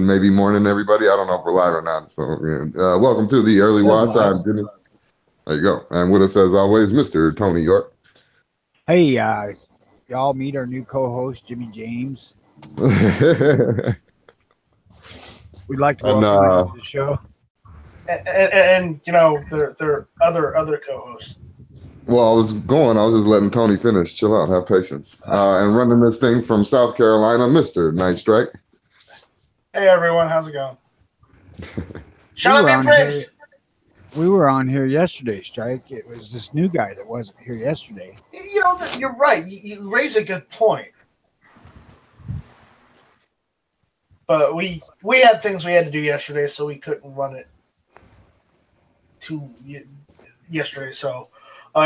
afternoon, maybe morning, everybody. I don't know if we're live or not. So, welcome to the Early Says Watch. live. I'm Jimmy. There you go. And with us, as always, Mr. Tony York. Hey, y'all meet our new co-host Jimmy James. and We'd like to welcome him to the show. And you know their other co-hosts. well, I was just letting Tony finish. Chill out, have patience. And running this thing from South Carolina, Mr. Night Strike. Hey everyone, how's it going? Shut up, infringed. We were on here yesterday, Strike. It was this new guy that wasn't here yesterday. You know, you're right. You raise a good point. But we had things we had to do yesterday, so we couldn't run it to yesterday. So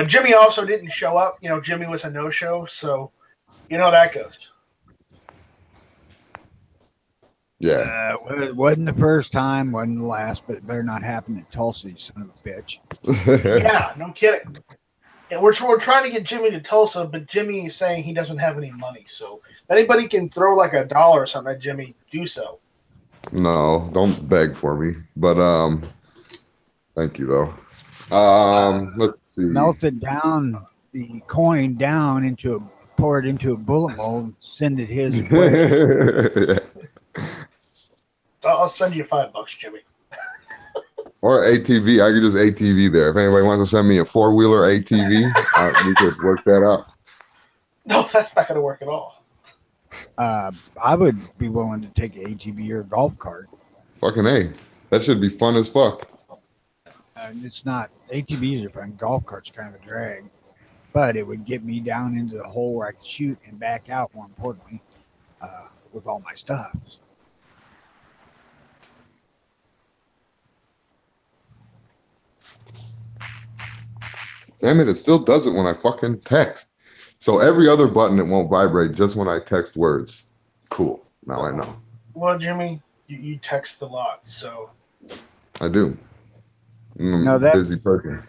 Jimmy also didn't show up. You know, Jimmy was a no-show, so you know how that goes. Yeah. It wasn't the first time, wasn't the last, but it better not happen in Tulsa, you son of a bitch. Yeah, no kidding. Yeah, we're trying to get Jimmy to Tulsa, but Jimmy is saying he doesn't have any money. So if anybody can throw like $1 or something at Jimmy, do so. No, don't beg for me. But thank you though. Let's see. Melted down the coin down pour it into a bullet mold, send it his way. I'll send you $5, Jimmy. Or ATV. I could just ATV there. If anybody wants to send me a 4-wheeler ATV, we could work that out. No, that's not going to work at all. I would be willing to take an ATV or a golf cart. Fucking A. That should be fun as fuck. It's not. ATVs are fun. Golf carts kind of a drag. But it would get me down into the hole where I could shoot and back out, more importantly, with all my stuff. Damn it still does it when I fucking text. So every other button, it won't vibrate just when I text words. Cool. Now I know. Well, Jimmy, you text a lot, so. I do. No, busy person.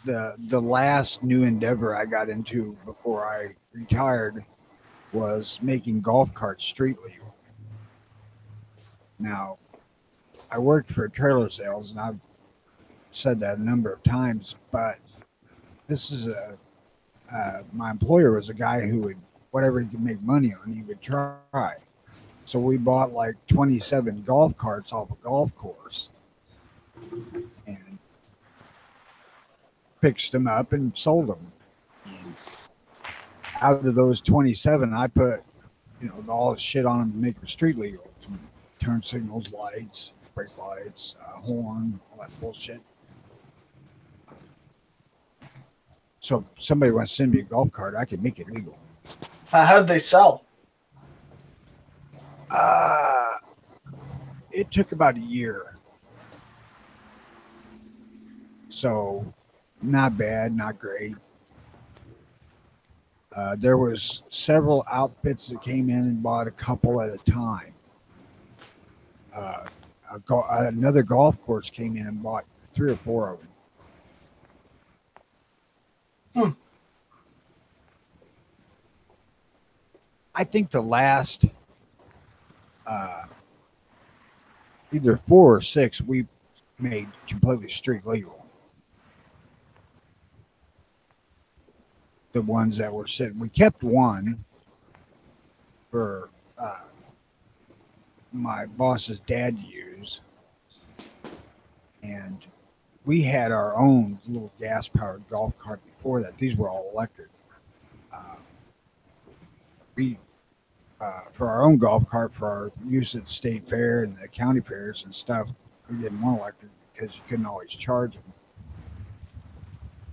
The last new endeavor I got into before I retired was making golf carts street legal. Now, I worked for trailer sales, and I've said that a number of times, but this is my employer was a guy who would, whatever he could make money on, he would try. So we bought like 27 golf carts off a golf course and fixed them up and sold them. And out of those 27, I put, all the shit on them to make them street legal. Turn signals, lights, brake lights, horn, all that bullshit. So if somebody wants to send me a golf cart, I can make it legal. How did they sell? It took about a year. So not bad, not great. There was several outfits that came in and bought a couple at a time. Another golf course came in and bought 3 or 4 of them. I think the last either 4 or 6 we made completely street legal. The ones that were sitting, we kept one for my boss's dad to use, and we had our own little gas-powered golf cart before that. These were all electric. For our own golf cart, for our use at the state fair and the county fairs and stuff, we didn't want electric because you couldn't always charge them.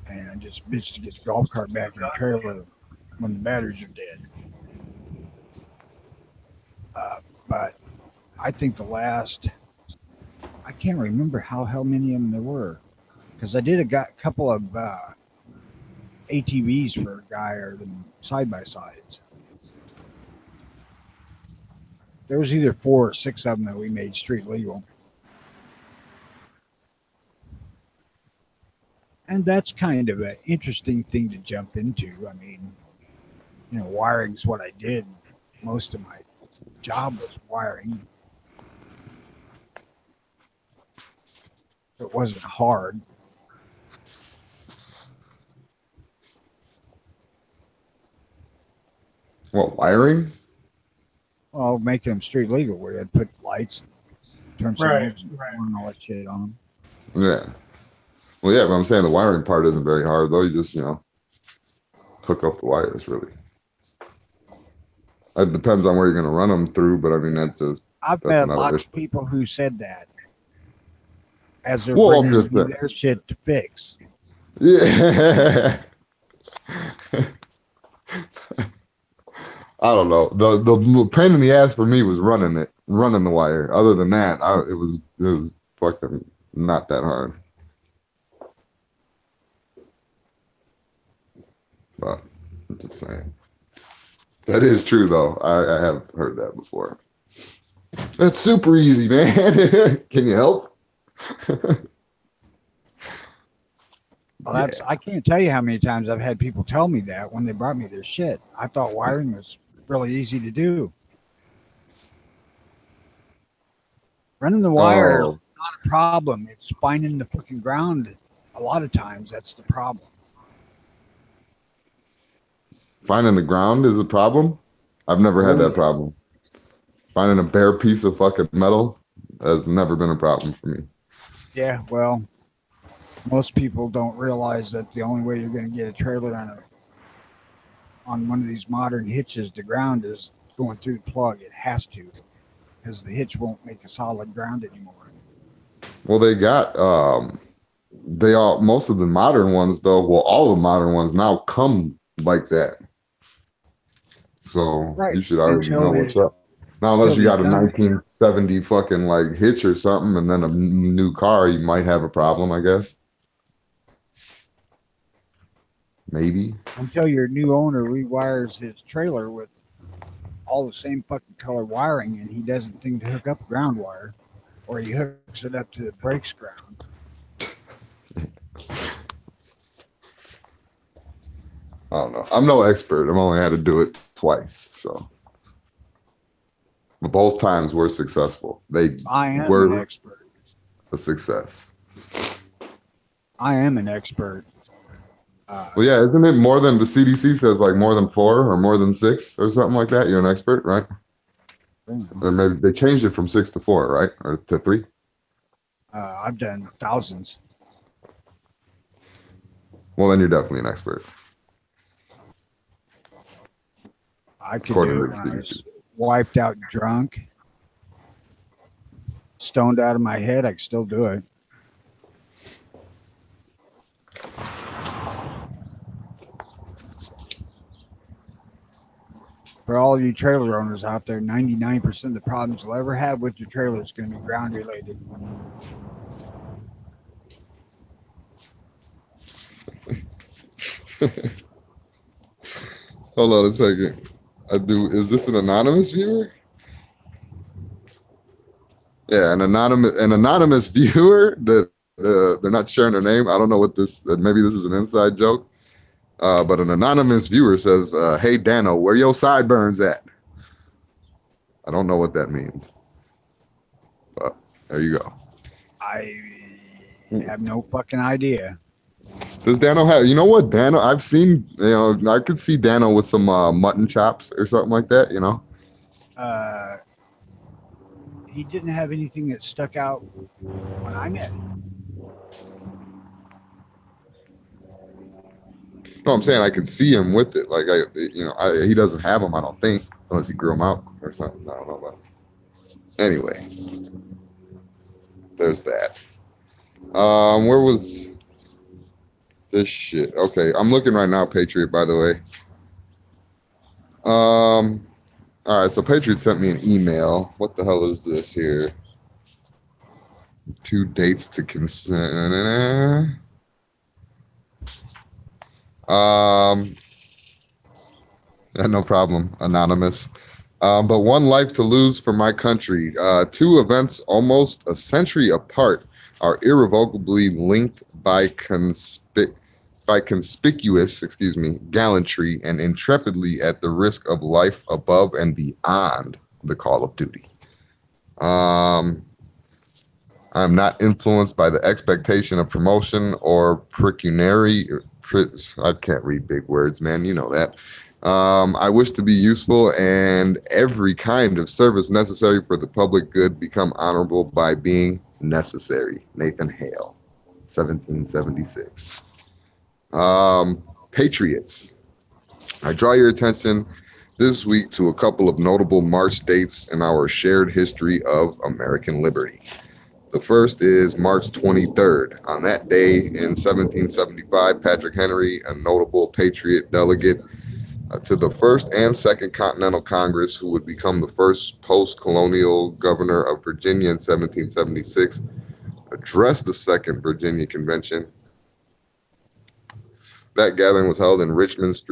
And just bitch to get the golf cart back in the trailer when the batteries are dead. But I think the last, I can't remember how many of them there were, because I did a couple of ATVs for a guy, or the side-by-sides. There was either 4 or 6 of them that we made street legal. And that's kind of an interesting thing to jump into. I mean, wiring's what I did. Most of my job was wiring. It wasn't hard. What, wiring? Well, making them street legal, where you had to put lights, turn Right, signals, right. and all that shit on them. Yeah. Well, yeah, but I'm saying the wiring part isn't very hard, though. You just, hook up the wires, really. It depends on where you're going to run them through, but I mean, I've that's met another lots issue. of people who said that as they're Well, I'm bringing just me saying. their shit to fix. Yeah. I don't know. The pain in the ass for me was running the wire. Other than that, it was fucking not that hard. But I'm just saying. That is true, though. I have heard that before. That's super easy, man. Can you help? Well, I can't tell you how many times I've had people tell me that when they brought me their shit. I thought wiring was really easy to do. Running the wire is Oh, not a problem. It's finding the fucking ground. A lot of times, that's the problem. finding the ground is a problem. I've never had that problem. Finding a bare piece of fucking metal has never been a problem for me. Yeah, well, most people don't realize that the only way you're going to get a trailer on one of these modern hitches to ground is going through the plug. It has to, because the hitch won't make a solid ground anymore. Well, they got most of the modern ones though. Well, all the modern ones now come like that. So Right. you should already Until know they- what's up. Now, unless you until got a they done it. 1970 fucking like hitch or something, and then a new car, you might have a problem, I guess. Maybe. Until your new owner rewires his trailer with all the same fucking color wiring, and he doesn't think to hook up ground wire, or he hooks it up to the brakes ground. I don't know. I'm no expert. I've only had to do it twice, so. But both times were successful. They I am were an expert. a success. I am an expert. Well, yeah, isn't it more than the CDC says, like more than 4 or more than 6 or something like that? You're an expert, right? Or maybe they changed it from 6 to 4, right? Or to 3? I've done thousands. Well, then you're definitely an expert. I could According do to it the when I CDC. was wiped out drunk, stoned out of my head. I could still do it. For all you trailer owners out there, 99% of the problems you'll ever have with your trailer is going to be ground related. Hold on a second. Is this an anonymous viewer? Yeah, an anonymous viewer that they're not sharing their name. I don't know what this. Maybe this is an inside joke. But an anonymous viewer says, "Hey Dano, where your sideburns at?" I don't know what that means. But there you go. I have no fucking idea. Does Dano have? You know what, Dano? I've seen. I could see Dano with some mutton chops or something like that. He didn't have anything that stuck out when I met him. No, I'm saying I could see him with it. Like he doesn't have them. I don't think, unless he grew them out or something. I don't know about. Anyway, there's that. Where was this shit? Okay, I'm looking right now, Patriot. By the way. All right, so Patriot sent me an email. What the hell is this here? 2 dates to consent. Yeah, no problem, anonymous. But one life to lose for my country. 2 events almost a century apart are irrevocably linked by conspicuous, gallantry and intrepidly at the risk of life above and beyond the call of duty. I I'm not influenced by the expectation of promotion or pecuniary. I can't read big words, man. You know that. I wish to be useful, and every kind of service necessary for the public good become honorable by being necessary. Nathan Hale, 1776. Patriots. I draw your attention this week to a couple of notable March dates in our shared history of American liberty. The first is March 23rd. On that day in 1775, Patrick Henry, a notable Patriot delegate to the First and Second Continental Congress, who would become the first post-colonial governor of Virginia in 1776, addressed the Second Virginia Convention. That gathering was held in Richmond's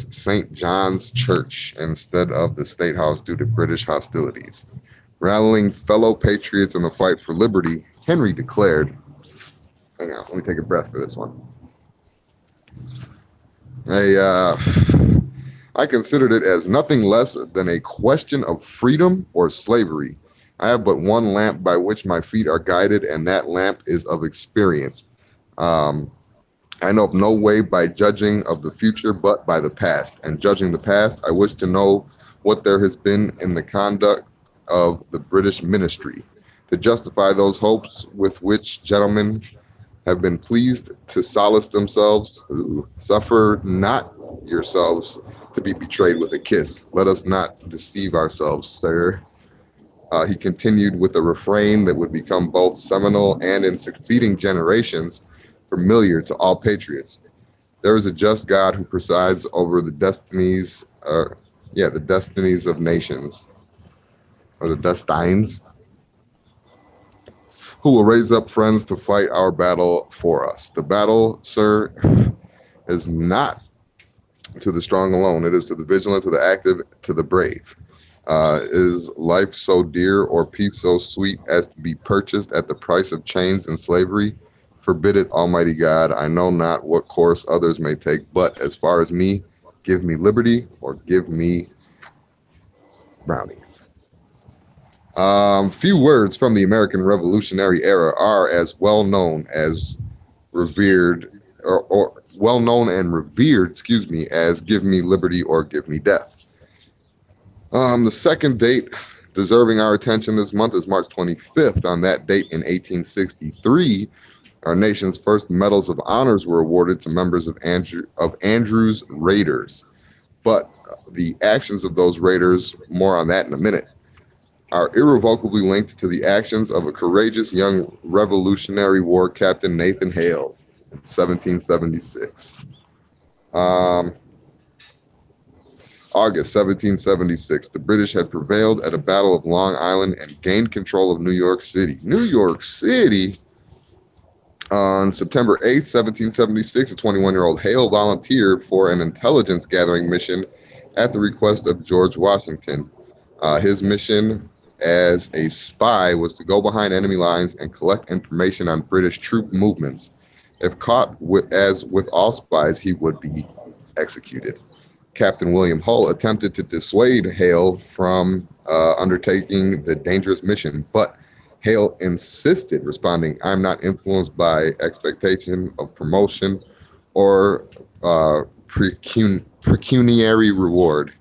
St. John's Church instead of the State House due to British hostilities. Rallying fellow patriots in the fight for liberty, Henry declared, hang on, let me take a breath for this one. I considered it as nothing less than a question of freedom or slavery. I have but one lamp by which my feet are guided, and that lamp is of experience. I know of no way by judging of the future but by the past. And judging the past, I wish to know what there has been in the conduct of the British ministry to justify those hopes with which gentlemen have been pleased to solace themselves. Suffer not yourselves to be betrayed with a kiss. Let us not deceive ourselves, sir. He continued with a refrain that would become both seminal and in succeeding generations familiar to all patriots. There is a just God who presides over the destinies of nations, or the destines, who will raise up friends to fight our battle for us. The battle, sir, is not to the strong alone. It is to the vigilant, to the active, to the brave. Is life so dear or peace so sweet as to be purchased at the price of chains and slavery? Forbid it, Almighty God. I know not what course others may take, but as far as me, give me liberty or give me Browning. Few words from the American Revolutionary era are as well known and revered, as give me liberty or give me death. The second date deserving our attention this month is March 25th. On that date in 1863, our nation's first medals of honors were awarded to members of Andrew's Raiders. But the actions of those Raiders, more on that in a minute, are irrevocably linked to the actions of a courageous young Revolutionary War captain, Nathan Hale, in 1776. August 1776, the British had prevailed at a battle of Long Island and gained control of New York City. New York City? On September 8th, 1776, a 21-year-old Hale volunteered for an intelligence gathering mission at the request of George Washington. His mission as a spy was to go behind enemy lines and collect information on British troop movements. If caught, as with all spies, he would be executed. Captain William Hull attempted to dissuade Hale from undertaking the dangerous mission, but Hale insisted, responding, "I'm not influenced by expectation of promotion or pecuniary reward.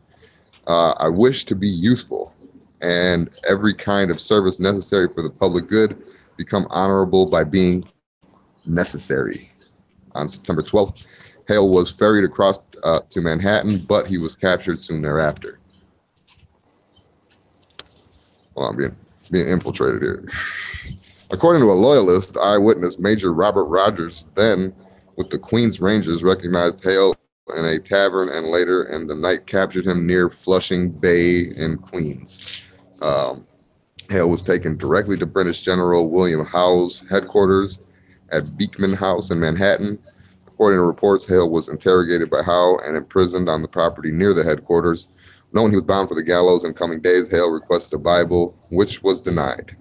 I wish to be useful, and every kind of service necessary for the public good become honorable by being necessary." On September 12th, Hale was ferried across to Manhattan, but he was captured soon thereafter. Well, I'm being infiltrated here. According to a loyalist eyewitness, Major Robert Rogers, then with the Queen's Rangers, recognized Hale in a tavern and later in the night captured him near Flushing Bay in Queens. Hale was taken directly to British General William Howe's headquarters at Beekman House in Manhattan. According to reports, Hale was interrogated by Howe and imprisoned on the property near the headquarters. Knowing he was bound for the gallows in coming days, Hale requested a Bible, which was denied.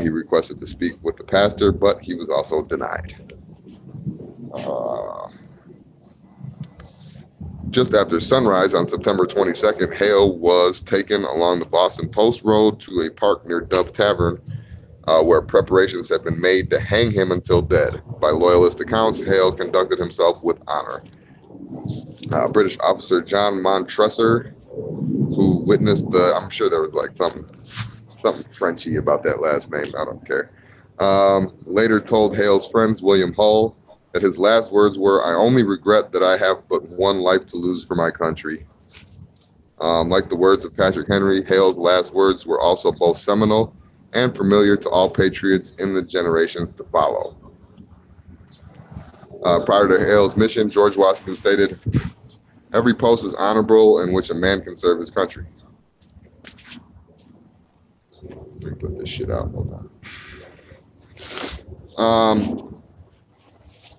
He requested to speak with the pastor, but he was also denied. Just after sunrise on September 22nd, Hale was taken along the Boston Post Road to a park near Dove Tavern, where preparations had been made to hang him until dead. By loyalist accounts, Hale conducted himself with honor. British officer John Montresor, who witnessed I'm sure there was like something Frenchy about that last name. I don't care. Later told Hale's friend William Hull that his last words were, "I only regret that I have but one life to lose for my country." Like the words of Patrick Henry, Hale's last words were also both seminal and familiar to all patriots in the generations to follow. Prior to Hale's mission, George Washington stated, "Every post is honorable in which a man can serve his country." Let me put this shit out. Hold on.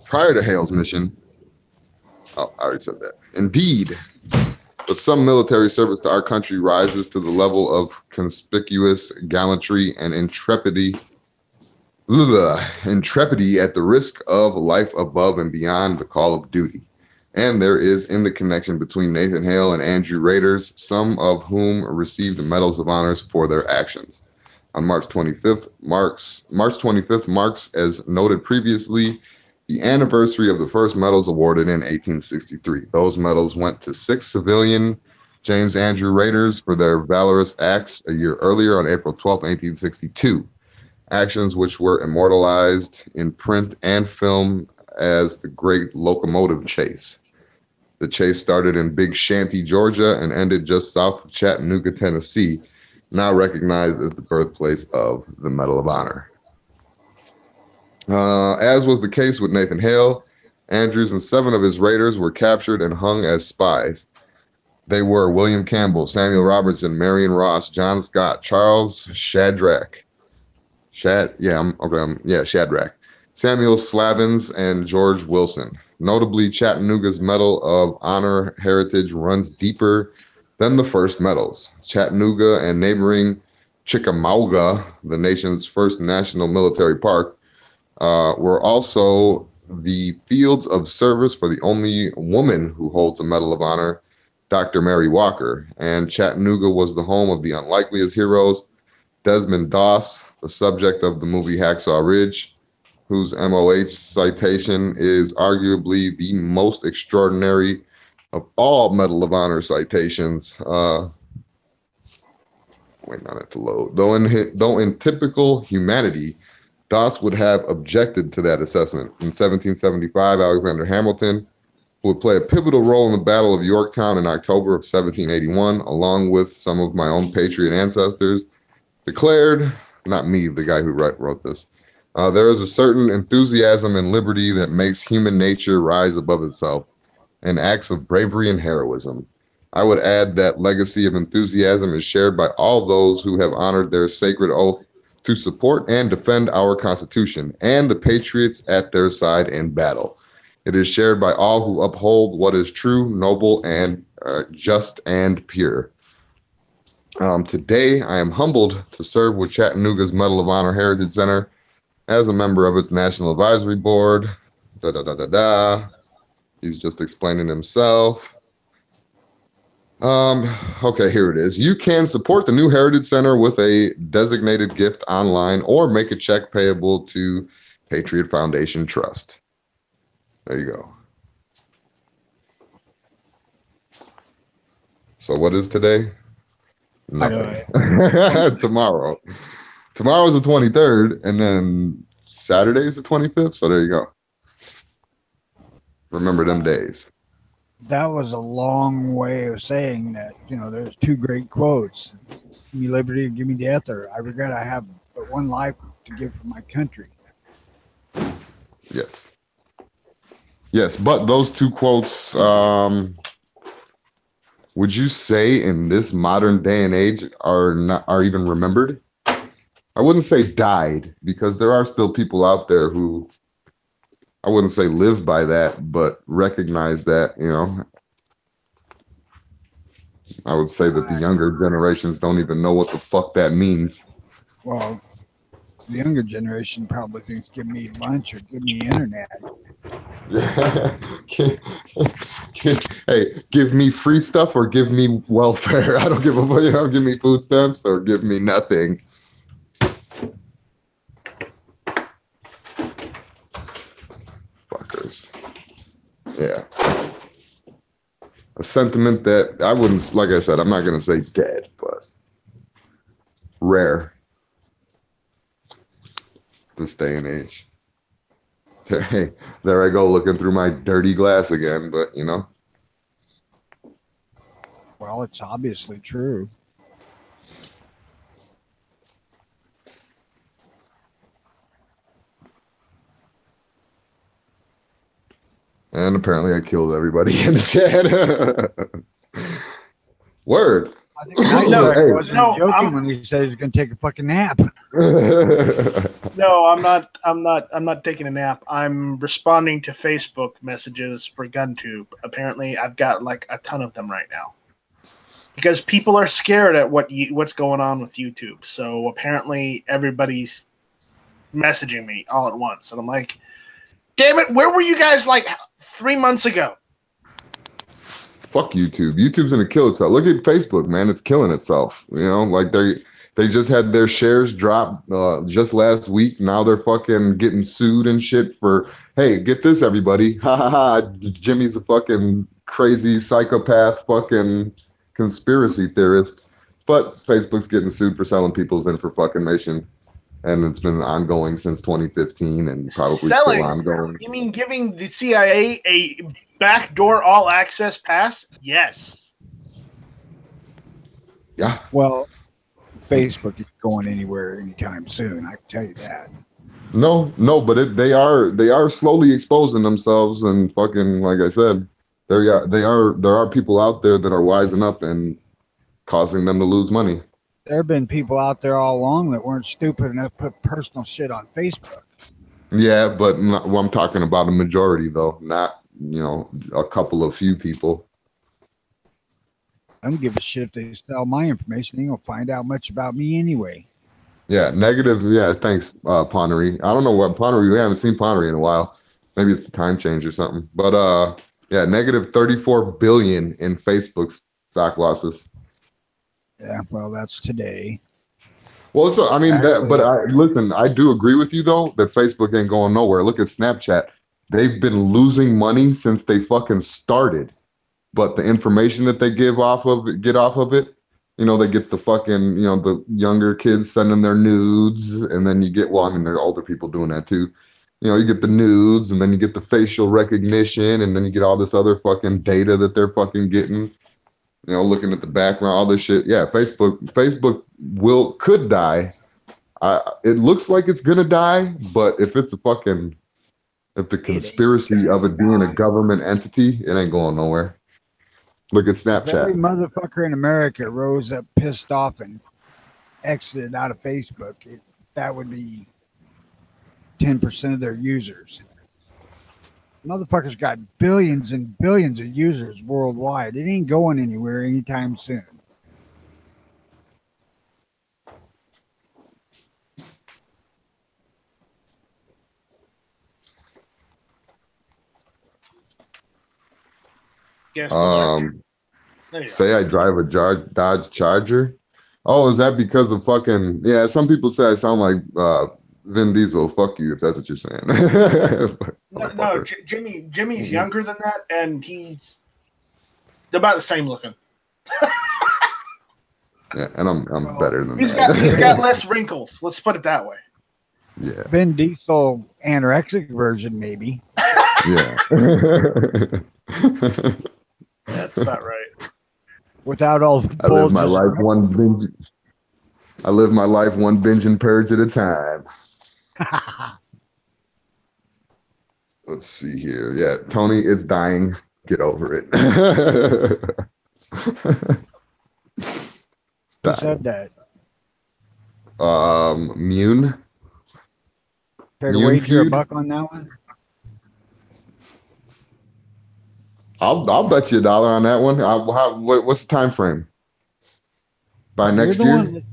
Prior to Hale's mission, I already said that. Indeed, but some military service to our country rises to the level of conspicuous gallantry and intrepidity at the risk of life above and beyond the call of duty. And there is in the connection between Nathan Hale and Andrew Raiders, some of whom received medals of honors for their actions. On March 25th marks, as noted previously, the anniversary of the first medals awarded in 1863. Those medals went to 6 civilian James Andrew Raiders for their valorous acts a year earlier on April 12, 1862. Actions which were immortalized in print and film as the Great Locomotive Chase. The chase started in Big Shanty, Georgia, and ended just south of Chattanooga, Tennessee, now recognized as the birthplace of the Medal of Honor. As was the case with Nathan Hale, Andrews and 7 of his raiders were captured and hung as spies. They were William Campbell, Samuel Robertson, Marion Ross, John Scott, Charles Shadrach, Shadrach, Samuel Slavins, and George Wilson. Notably, Chattanooga's Medal of Honor heritage runs deeper than the first medals. Chattanooga and neighboring Chickamauga, the nation's first national military park, were also the fields of service for the only woman who holds a Medal of Honor, Dr. Mary Walker. And Chattanooga was the home of the unlikeliest heroes, Desmond Doss, the subject of the movie Hacksaw Ridge, whose MOH citation is arguably the most extraordinary of all Medal of Honor citations. Waiting on it to load. Though in typical humanity, Doss would have objected to that assessment. In 1775, Alexander Hamilton, who would play a pivotal role in the Battle of Yorktown in October of 1781, along with some of my own patriot ancestors, declared, not me, the guy who wrote this, there is a certain enthusiasm in liberty that makes human nature rise above itself, and acts of bravery and heroism. I would add that legacy of enthusiasm is shared by all those who have honored their sacred oath to support and defend our Constitution and the patriots at their side in battle. It is shared by all who uphold what is true, noble, and just and pure. Today, I am humbled to serve with Chattanooga's Medal of Honor Heritage Center as a member of its National Advisory Board. He's just explaining himself. Okay, here it is. You can support the new Heritage Center with a designated gift online or make a check payable to Patriot Foundation Trust. There you go. So what is today? Nothing. Tomorrow. Tomorrow is the 23rd, and then Saturday is the 25th. So there you go. Remember them days. That was a long way of saying that, there's 2 great quotes. Give me liberty, give me death, or I regret I have but one life to give for my country. Yes. Yes, but those 2 quotes, would you say in this modern day and age are even remembered? I wouldn't say died, because there are still people out there who, I wouldn't say live by that, but recognize that, I would say that the younger generations don't even know what the fuck that means. Well, the younger generation probably thinks give me lunch or give me internet. Yeah. Hey, give me free stuff or give me welfare. I don't give a fuck. Give me food stamps or give me nothing. Yeah. A sentiment that I wouldn't, like I said, I'm not going to say dead, but rare this day and age. Hey, there I go looking through my dirty glass again, but you know. Well, it's obviously true. And apparently I killed everybody in the chat. Word. I think I No, wasn't no, joking I'm- when he said he's going to take a fucking nap. No, I'm not. I'm not taking a nap. I'm responding to Facebook messages for GunTube. Apparently, I've got like a ton of them right now because people are scared at what's going on with YouTube. So apparently, everybody's messaging me all at once, and I'm like, "Damn it! Where were you guys like 3 months ago?" Fuck YouTube. YouTube's gonna kill itself. Look at Facebook, man. It's killing itself. You know, like they just had their shares drop just last week. Now they're fucking getting sued and shit for, hey, get this, everybody. Ha ha ha. Jimmy's a fucking crazy psychopath fucking conspiracy theorist. But Facebook's getting sued for selling people's information. And it's been ongoing since 2015 and probably Selling? still ongoing. You mean giving the CIA a backdoor all access pass? Yes. Yeah. Well, Facebook is going anywhere anytime soon. I can tell you that. No, but they are slowly exposing themselves and fucking, like I said, there are people out there that are wising up and causing them to lose money. There have been people out there all along that weren't stupid enough to put personal shit on Facebook. Yeah, but well, I'm talking about a majority though, not a couple of few people. I don't give a shit if they sell my information. They ain't gonna find out much about me anyway. Yeah, negative. Yeah, thanks, Ponery. I don't know what Ponery. We haven't seen Ponery in a while. Maybe it's the time change or something. But yeah, negative 34 billion in Facebook stock losses. Yeah, well, that's today. Well, it's I mean Actually, listen, I do agree with you though that Facebook ain't going nowhere. Look at Snapchat. They've been losing money since they fucking started. But the information that they get off of it, they get the fucking, the younger kids sending their nudes, and then you get, well, I mean, there are older people doing that too. You get the nudes, and then you get the facial recognition, and then you get all this other fucking data that they're fucking getting. Looking at the background, all this shit. Yeah, Facebook could die. It looks like it's gonna die, but if the conspiracy of it being a government entity, it ain't going nowhere. Look at Snapchat. Every motherfucker in America rose up pissed off and exited out of Facebook. That would be 10% of their users. Motherfuckers got billions and billions of users worldwide. It ain't going anywhere anytime soon. Guess there you Say I drive a Dodge Charger. Oh, is that because of fucking? Yeah, some people say I sound like Vin Diesel. Fuck you if that's what you're saying. No, Jimmy's younger than that, and he's about the same looking. Yeah, and I'm better than He's that. got less wrinkles. Let's put it that way. Yeah. Vin Diesel anorexic version, maybe. Yeah. That's about right. Without all the I live my bulges. life one binge and purge at a time. Let's see here. Yeah, Tony, it's dying. Get over it. Who said that? Mune. Care to Mune wager a feud? buck on that one? I'll bet you $1 on that one. What's the time frame? By next year?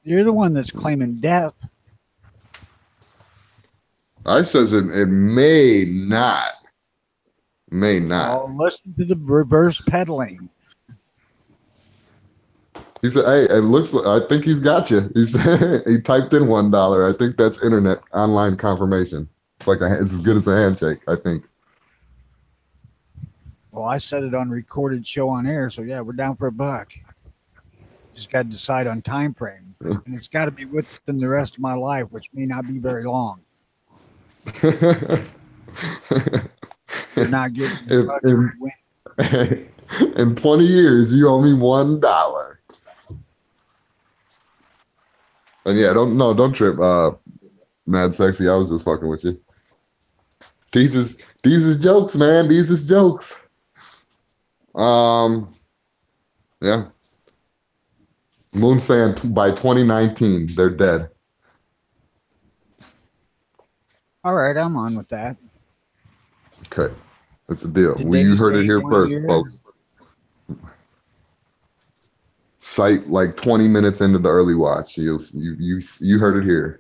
You're the one that's claiming death. I says it may not. May not. Oh, listen to the reverse pedaling. He said, "Hey, it looks. I think he's got you." He said he typed in $1. I think that's internet online confirmation. It's as good as a handshake. I think. Well, I said it on recorded show on air, so yeah, we're down for $1. Just got to decide on time frame, and it's got to be within the rest of my life, which may not be very long. You're not getting in 20 years, you owe me $1. And yeah, don't trip, Mad Sexy. I was just fucking with you. These is jokes, man. These is jokes. Yeah. Moon saying by 2019 they're dead. All right, I'm on with that. Okay, that's a deal. Today's You heard it date, here 1 first, year. folks. Site like 20 minutes into the early watch. You heard it here.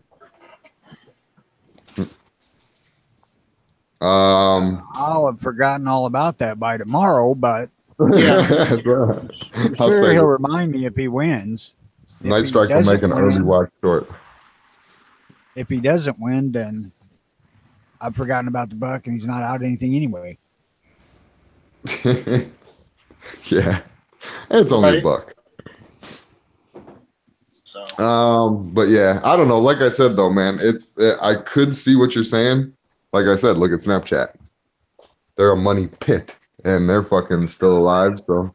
I'll have forgotten all about that by tomorrow, but Yeah. I'm sure he'll remind me if he wins. If Night he Strike will doesn't make an early win- watch short. If he doesn't win, then I've forgotten about the buck, and he's not out anything anyway. Yeah, and it's only Right. $1. So But yeah, I don't know. Like I said though, man, I could see what you're saying. Like I said, look at Snapchat. They're a money pit, and they're fucking still alive. So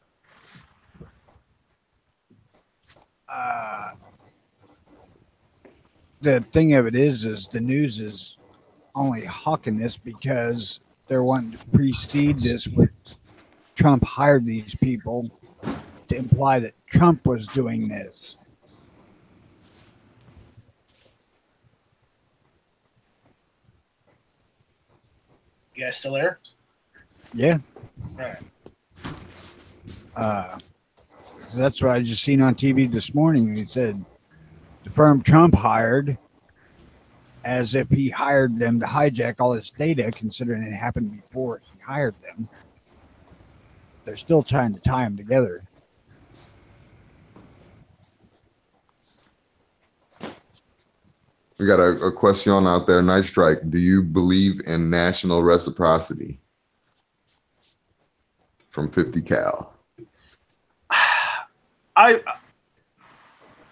The thing of it is the news is only hawking this because they're wanting to precede this with Trump hired these people to imply that Trump was doing this. you guys still there? Yeah. All right. That's what I just seen on TV this morning. It said the firm Trump hired, as if he hired them to hijack all his data, considering it happened before he hired them. They're still trying to tie them together. we got a question out there. Night Strike. Do you believe in national reciprocity? From 50 Cal. I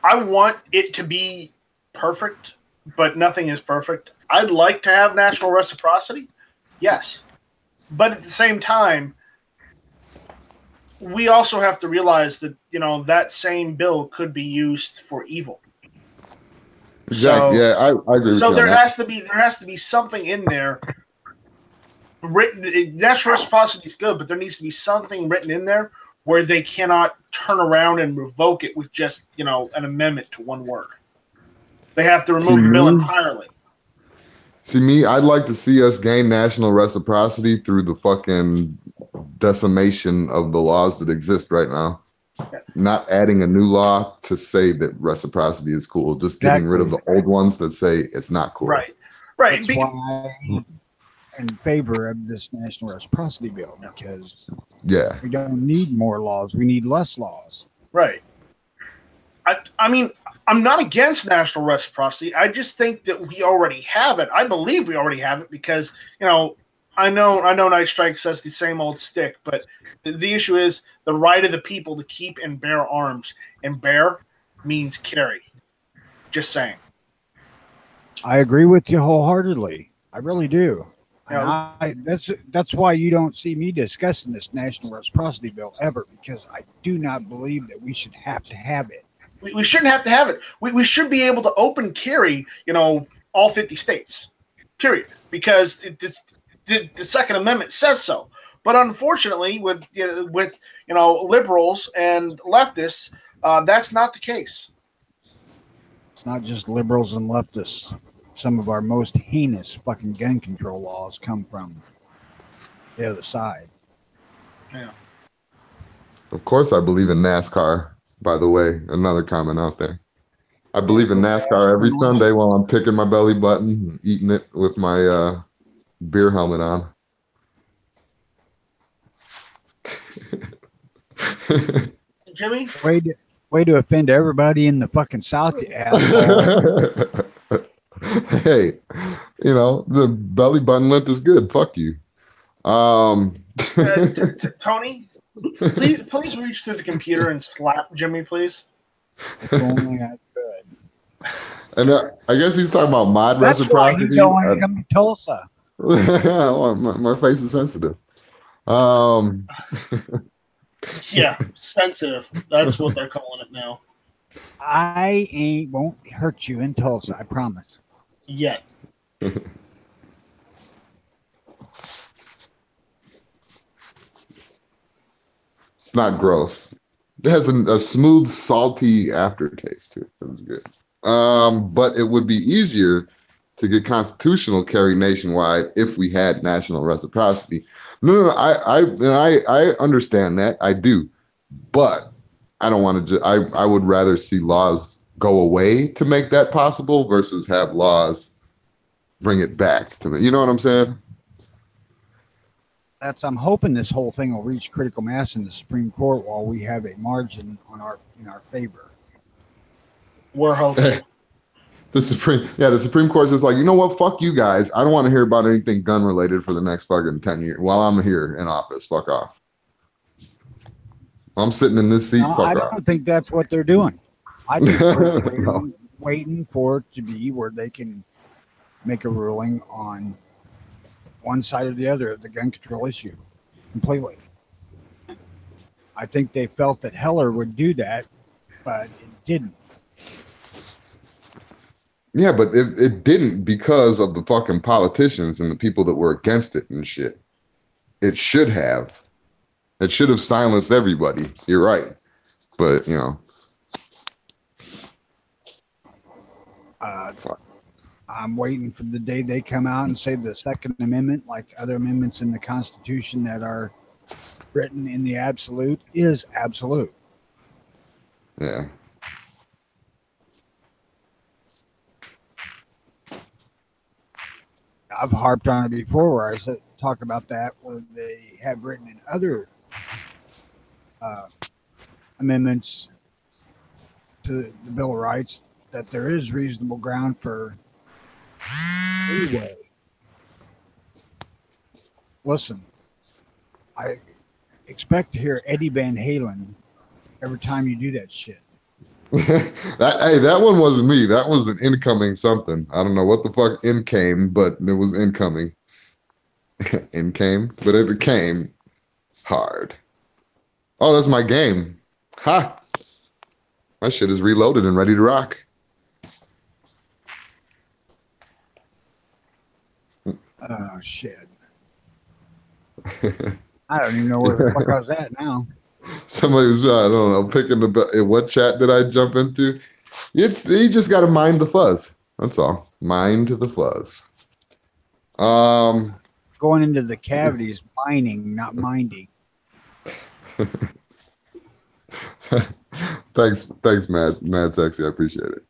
want it to be perfect, but nothing is perfect. I'd like to have national reciprocity, yes, but at the same time, we also have to realize that that same bill could be used for evil. Exactly. So- Yeah, I agree with So you there on that. has to be something in there written. National reciprocity is good, but there needs to be something written in there where they cannot turn around and revoke it with just an amendment to one word. They have to remove the bill entirely. See, me, I'd like to see us gain national reciprocity through the fucking decimation of the laws that exist right now. Not adding a new law to say that reciprocity is cool, just getting rid of the old ones that say it's not cool. Right. That's why I'm in favor of this national reciprocity bill, because Yeah. we don't need more laws. We need less laws. Right. I mean, I'm not against national reciprocity. I just think that we already have it. I believe we already have it because, I know Night Strike says the same old stick, but the issue is the right of the people to keep and bear arms. And bear means carry. Just saying. I agree with you wholeheartedly. I really do. Yeah. And that's why you don't see me discussing this national reciprocity bill ever, because I do not believe that we should have to have it. We shouldn't have to have it. We should be able to open carry, all 50 states, period, because the Second Amendment says so. But unfortunately, with liberals and leftists, that's not the case. It's not just liberals and leftists. Some of our most heinous fucking gun control laws come from the other side. Yeah. Of course, I believe in NASCAR, by the way. Another comment out there. I believe in NASCAR every Sunday while I'm picking my belly button and eating it with my beer helmet on. Jimmy? Way to offend everybody in the fucking South, you asshole. Hey, the belly button length is good. Fuck you. Tony, please reach through the computer and slap Jimmy, please. If only I could. And I guess he's talking about mod That's why he reciprocity. don't want to come to Tulsa. Well, my face is sensitive. Yeah, sensitive. That's what they're calling it now. I won't hurt you in Tulsa, I promise. Yet. It's not gross. It has a smooth, salty aftertaste to it. It was good. But it would be easier to get constitutional carry nationwide if we had national reciprocity. No, I understand that. I do. But I don't want to. I would rather see laws go away to make that possible versus have laws bring it back to me. You know what I'm saying? I'm hoping this whole thing will reach critical mass in the Supreme Court while we have a margin in our favor. We're hoping. The Supreme Court's just like, you know what? Fuck you guys. I don't want to hear about anything gun related for the next fucking 10 years while I'm here in office. Fuck off. I'm sitting in this seat. No, I don't think that's what they're doing. I think they're waiting for it to be where they can make a ruling on one side or the other of the gun control issue completely. I think they felt that Heller would do that, but it didn't. Yeah, but it didn't because of the fucking politicians and the people that were against it and shit. It should have. It should have silenced everybody. You're right. But, you know. I'm waiting for the day they come out and say the Second Amendment, like other amendments in the Constitution that are written in the absolute, is absolute. Yeah. I've harped on it before where I talk about that, where they have written in other amendments to the Bill of Rights that there is reasonable ground for leeway. Listen, I expect to hear Eddie Van Halen every time you do that shit. That one wasn't me. That was an incoming something. I don't know what the fuck in came, but it was incoming. In came, but it came hard. Oh, that's my game. Ha! My shit is reloaded and ready to rock. Oh shit! I don't even know where the fuck I was at now. Somebody was, I don't know, picking what chat did I jump into? You just got to mind the fuzz. That's all. Mind the fuzz. Going into the cavities, mining, not minding. Thanks, Mad Sexy. I appreciate it.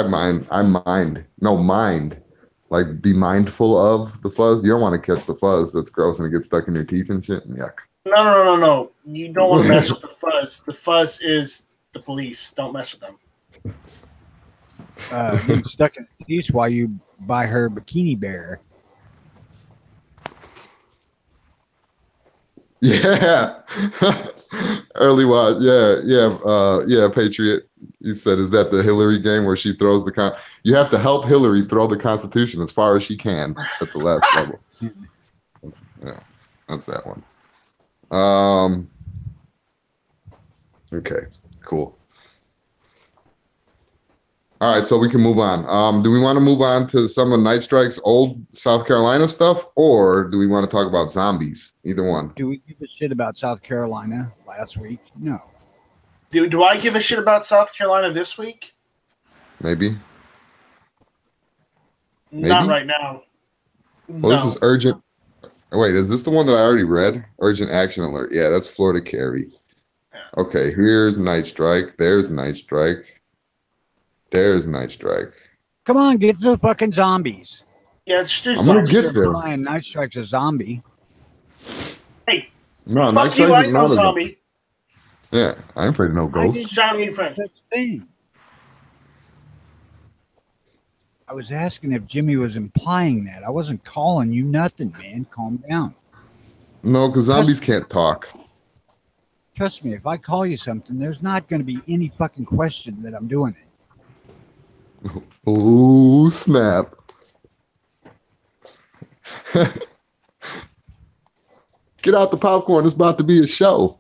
Mind. Like, be mindful of the fuzz. You don't want to catch the fuzz. That's gross and it gets stuck in your teeth and shit. And yuck. No. You don't want to mess with the fuzz. The fuzz is the police. Don't mess with them. Getting stuck in the teeth while you buy her Bikini Bear. Yeah. Early watch. Yeah, Patriot. He said, is that the Hillary game where she throws you have to help Hillary throw the Constitution as far as she can at the last level. That's that one. Okay, cool. All right, so we can move on. Do we want to move on to some of Night Strike's old South Carolina stuff, or do we want to talk about zombies? Either one. Do we give a shit about South Carolina last week? No. Do I give a shit about South Carolina this week? Maybe. Not right now. Well, This is urgent. Wait, is this the one that I already read? Urgent action alert. Yeah, that's Florida Carry. Yeah. Okay, here's Night Strike. There's Night Strike. There's Night Strike. Come on, get the fucking zombies. Yeah, it's just I'm gonna get there. Night Strike's a zombie. Hey, no, fuck Night you, I Strike's know zombie. Yeah, I ain't afraid of no ghosts. I just shot me friend. I was asking if Jimmy was implying that. I wasn't calling you nothing, man. Calm down. No, because zombies can't talk. Trust me, if I call you something, there's not going to be any fucking question that I'm doing it. Oh, snap. Get out the popcorn. It's about to be a show.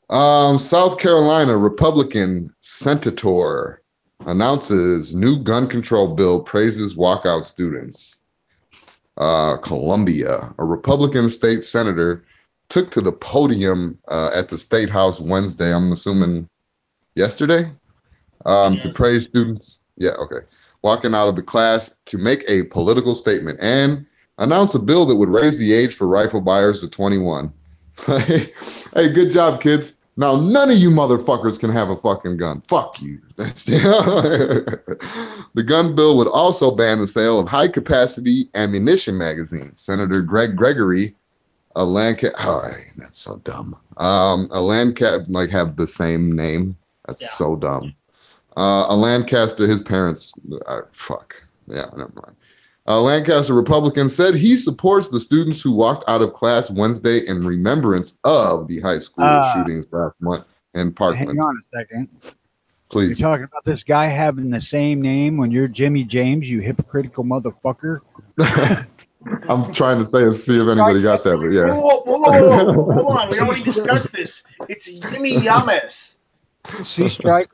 South Carolina Republican senator announces new gun control bill, praises walkout students. Columbia, a Republican state senator, took to the podium at the State House Wednesday, I'm assuming yesterday, to praise students. Yeah, okay. Walking out of the class to make a political statement and announce a bill that would raise the age for rifle buyers to 21. Hey, good job, kids. Now, none of you motherfuckers can have a fucking gun. Fuck you. The gun bill would also ban the sale of high-capacity ammunition magazines. Senator Greg Gregory, a Lancaster. Oh, that's so dumb. A Lancaster, like, have the same name. That's so dumb. A Lancaster, his parents. Fuck. Yeah, never mind. Lancaster Republican said he supports the students who walked out of class Wednesday in remembrance of the high school shootings last month in Parkland. Hang on a second. Please. You're talking about this guy having the same name when you're Jimmy James, you hypocritical motherfucker. I'm trying to see if anybody got that, but yeah. Whoa. Hold on. We already discussed this. It's Jimmy Yamas. See, Strike,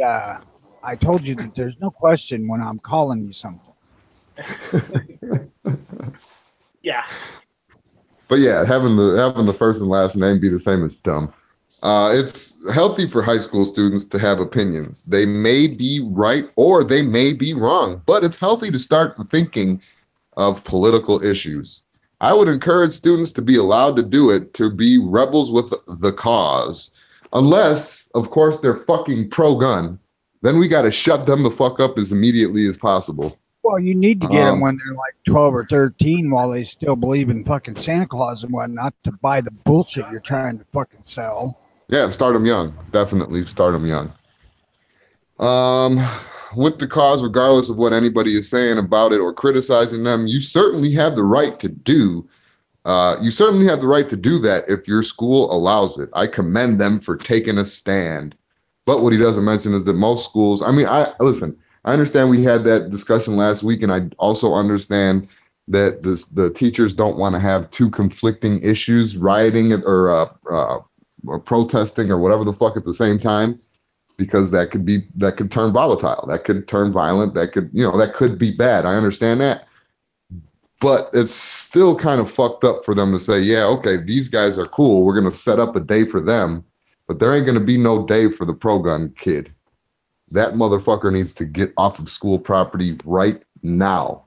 I told you that there's no question when I'm calling you something. Yeah. But yeah, having the first and last name be the same is dumb. It's healthy for high school students to have opinions. They may be right or they may be wrong, but it's healthy to start thinking of political issues. I would encourage students to be allowed to do it, to be rebels with the cause. Unless, of course, they're fucking pro-gun. Then we got to shut them the fuck up as immediately as possible. Well, you need to get them when they're like 12 or 13 while they still believe in fucking Santa Claus and whatnot to buy the bullshit you're trying to fucking sell. Yeah, start them young. Definitely start them young. With the cause, regardless of what anybody is saying about it or criticizing them, you certainly have the right to do. You certainly have the right to do that if your school allows it. I commend them for taking a stand. But what he doesn't mention is that most schools, I understand we had that discussion last week, and I also understand that the teachers don't want to have two conflicting issues, rioting or protesting or whatever the fuck at the same time, because that could turn volatile, that could turn violent, that could be bad. I understand that. But it's still kind of fucked up for them to say, yeah, okay, these guys are cool. We're going to set up a day for them, but there ain't going to be no day for the pro-gun kid. That motherfucker needs to get off of school property right now.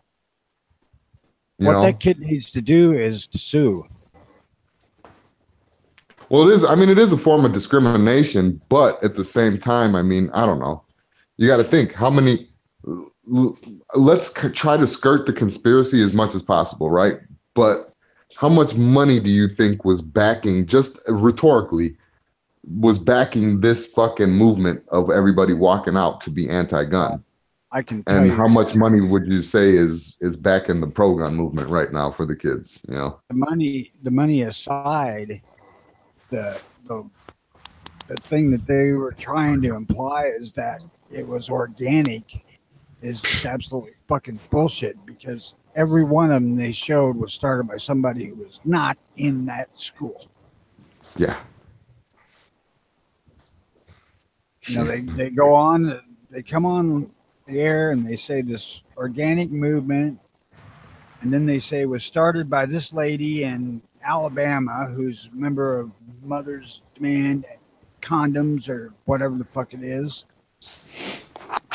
That kid needs to do is to sue. Well, it is a form of discrimination, but at the same time, I don't know. You got to think how many. Let's try to skirt the conspiracy as much as possible, right? But how much money do you think was backing, just rhetorically, was backing this fucking movement of everybody walking out to be anti-gun? I can tell you. And how much money would you say is backing the pro-gun movement right now for the kids? The money aside, the thing that they were trying to imply is that it was organic is just absolutely fucking bullshit, because every one of them they showed was started by somebody who was not in that school. Yeah. They go on, they come on the air and they say this organic movement, and then they say it was started by this lady in Alabama who's a member of Mothers Demand Condoms or whatever the fuck it is.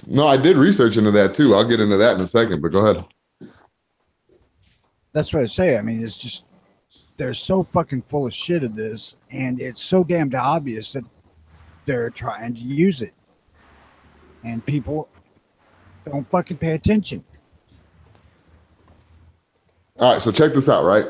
No, I did research into that too. I'll get into that in a second, but go ahead. That's what I say. It's just, they're so fucking full of shit of this, and it's so damned obvious that they're trying to use it, and people don't fucking pay attention. All right, so check this out, right?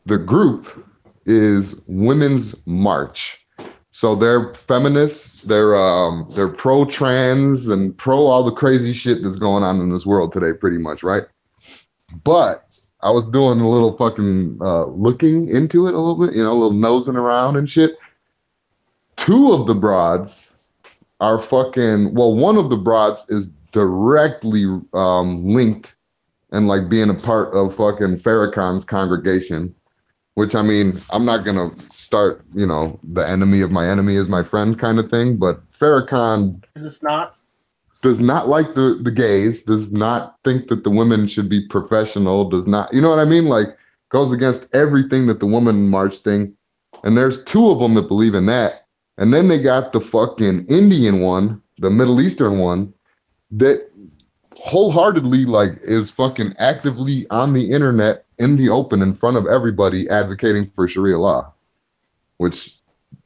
The group is Women's March. So they're feminists, they're pro-trans and pro all the crazy shit that's going on in this world today, pretty much, right? But I was doing a little fucking looking into it a little bit, a little nosing around and shit. Two of the broads are fucking. Well, one of the broads is directly linked and like being a part of fucking Farrakhan's congregation. Which I mean, I'm not gonna start, the enemy of my enemy is my friend kind of thing. But Farrakhan Is this not? does not like the gays, does not think that the women should be professional, does not, you know what I mean? Like goes against everything that the Woman March thing. And there's two of them that believe in that. And then they got the fucking Indian one, the Middle Eastern one, that wholeheartedly like is fucking actively on the internet in the open in front of everybody advocating for Sharia law, which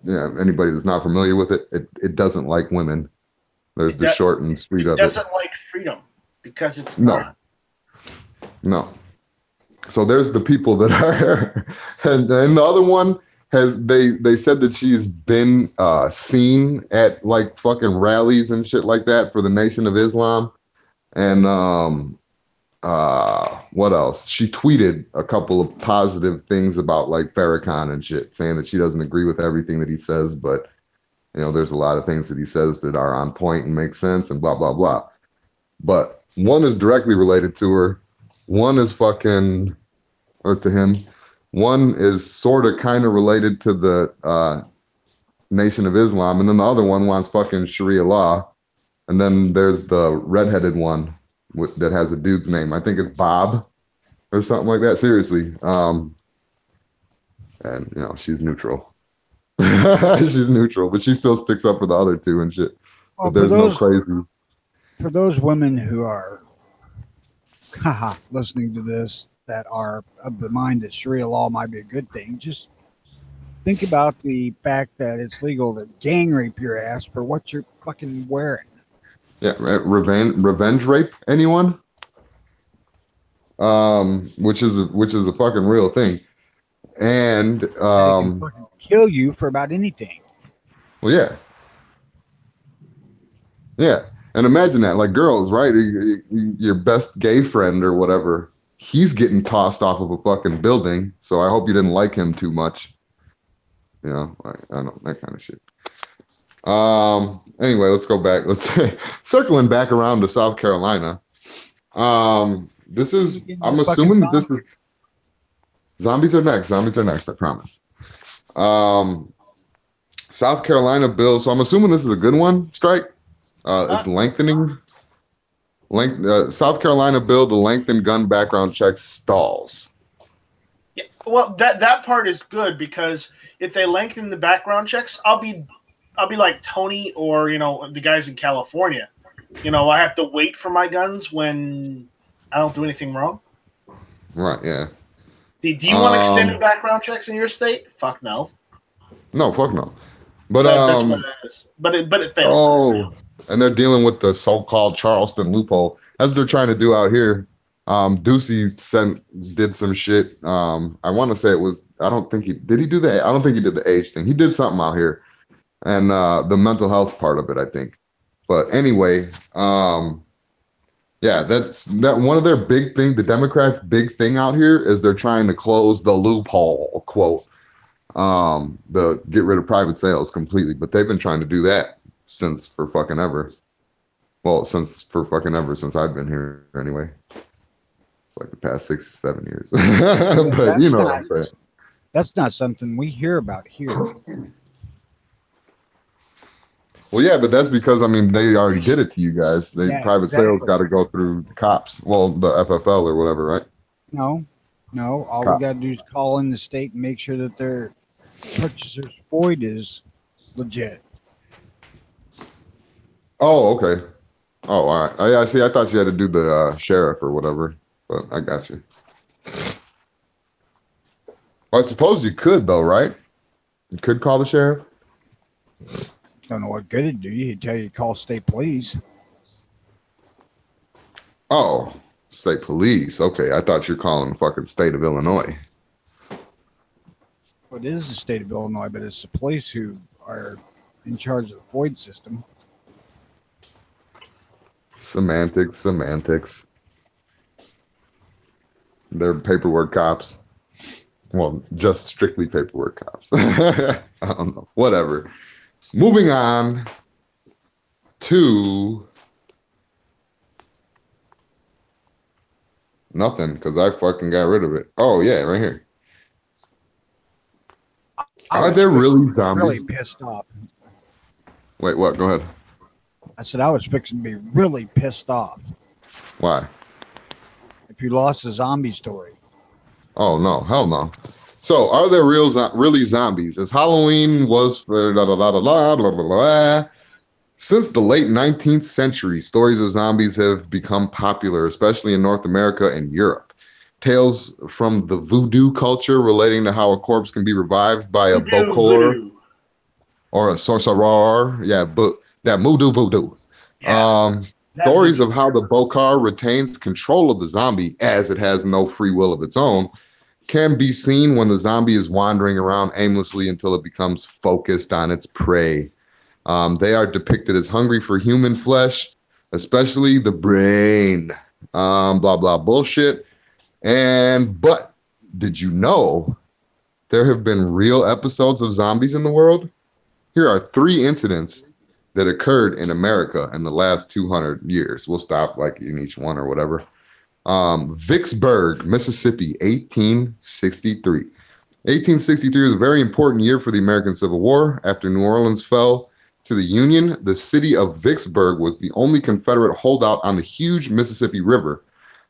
anybody that's not familiar with it doesn't like women. There's the short and sweet of it. It doesn't like freedom because it's not. No. So there's the people that are, and the other one has they said that she's been seen at like fucking rallies and shit like that for the Nation of Islam, and what else? She tweeted a couple of positive things about like Farrakhan and shit, saying that she doesn't agree with everything that he says, but there's a lot of things that he says that are on point and make sense and blah blah blah. But one is directly related to her, one is fucking or to him, one is sort of kind of related to the Nation of Islam, and then the other one wants fucking Sharia law, and then there's the redheaded one that has a dude's name. I think it's Bob or something like that. Seriously. And she's neutral. She's neutral, but she still sticks up for the other two and shit. Well, but there's no crazy. For those women who are listening to this that are of the mind that Sharia law might be a good thing, just think about the fact that it's legal to gang rape your ass for what you're fucking wearing. Yeah, revenge rape anyone? Which is a fucking real thing, and they can fucking kill you for about anything. Well, yeah, and imagine that, like girls, right? Your best gay friend or whatever, he's getting tossed off of a fucking building. So I hope you didn't like him too much. I don't know, that kind of shit. Anyway, let's go back. Let's circling back around to South Carolina. This is, I'm assuming this is zombies are next. I promise. South Carolina bill. So I'm assuming this is a good one. Strike. It's lengthening. South Carolina bill to lengthen gun background checks stalls. Yeah, well, that part is good because if they lengthen the background checks, I'll be like Tony or the guys in California. I have to wait for my guns when I don't do anything wrong. Right. Yeah. Do you want extended background checks in your state? Fuck no. No, fuck no. But that's what it is. But it failed. Oh, and they're dealing with the so-called Charleston loophole as they're trying to do out here. Ducey did some shit. I want to say it was. I don't think he did. He do that. I don't think he did the age thing. He did something out here, and the mental health part of it, I think. But anyway, yeah, that's one of their big thing. The Democrats' big thing out here is they're trying to close the loophole. Quote, the get rid of private sales completely. But they've been trying to do that since for fucking ever. Well, since I've been here anyway. It's like the past 6-7 years. But you know what I'm saying. That's not something we hear about here. Well, yeah, but that's because they already did it to you guys. Private sales got to go through the cops. Well, the FFL or whatever, right? No. All we got to do is call in the state and make sure that their purchaser's void is legit. Oh, okay. Oh, all right. I see. I thought you had to do the sheriff or whatever, but I got you. Well, I suppose you could, though, right? You could call the sheriff. Don't know what good it'd do. He'd tell you to call state police. Oh, state police. Okay, I thought you're calling the fucking state of Illinois. Well, it is the state of Illinois, but it's the police who are in charge of the void system. Semantics. They're paperwork cops. Well, just strictly paperwork cops. I don't know. Whatever. Moving on to nothing, because I fucking got rid of it. Oh, yeah, right here. Are there really zombies? Really pissed off. Wait, what? Go ahead. I said I was fixing to be really pissed off Why? if you lost the zombie story. Oh, no. Hell no. So, are there really zombies? As Halloween was for blah, blah, blah, blah, blah, blah, blah. Since the late 19th century, stories of zombies have become popular, especially in North America and Europe. Tales from the voodoo culture relating to how a corpse can be revived by a bokor or a sorcerer. Yeah, but that voodoo. Yeah, stories of how the bokor retains control of the zombie as it has no free will of its own can be seen when the zombie is wandering around aimlessly until it becomes focused on its prey. They are depicted as hungry for human flesh, especially the brain. Blah, blah, bullshit. But did you know there have been real episodes of zombies in the world? Here are 3 incidents that occurred in America in the last 200 years. We'll stop like in each one or whatever. Vicksburg, Mississippi, 1863. 1863 was a very important year for the American Civil War. After New Orleans fell to the Union, the city of Vicksburg was the only Confederate holdout on the huge Mississippi River.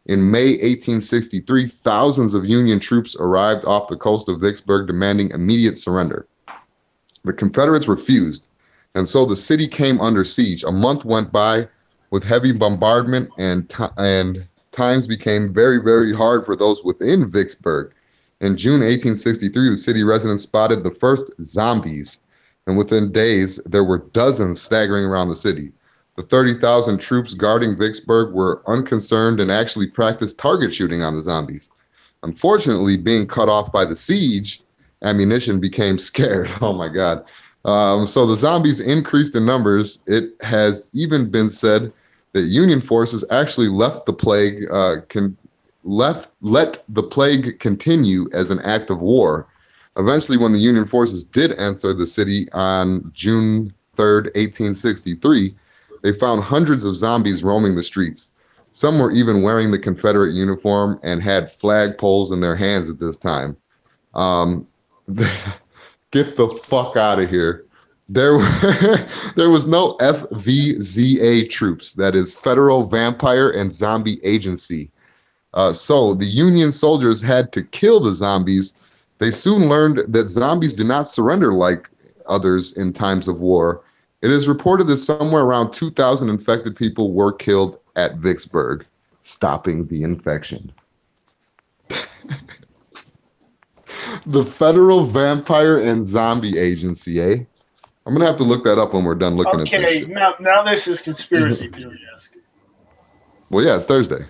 In May 1863, thousands of Union troops arrived off the coast of Vicksburg demanding immediate surrender. The Confederates refused, and so the city came under siege. A month went by with heavy bombardment, and times became very, very hard for those within Vicksburg. In June 1863, the city residents spotted the first zombies, and within days, there were dozens staggering around the city. The 30,000 troops guarding Vicksburg were unconcerned and actually practiced target shooting on the zombies. Unfortunately, being cut off by the siege, ammunition became scarce. Oh my God. So the zombies increased in numbers. It has even been said that Union forces actually let the plague continue as an act of war. Eventually, when the Union forces did enter the city on June 3rd, 1863, they found hundreds of zombies roaming the streets. Some were even wearing the Confederate uniform and had flagpoles in their hands at this time. Get the fuck out of here. There was no FVZA troops, that is Federal Vampire and Zombie Agency. So the Union soldiers had to kill the zombies. They soon learned that zombies do not surrender like others in times of war. It is reported that somewhere around 2,000 infected people were killed at Vicksburg, stopping the infection. The Federal Vampire and Zombie Agency, eh? I'm going to have to look that up when we're done looking at this shit. Okay, now this is conspiracy theory-esque. Well, yeah, it's Thursday.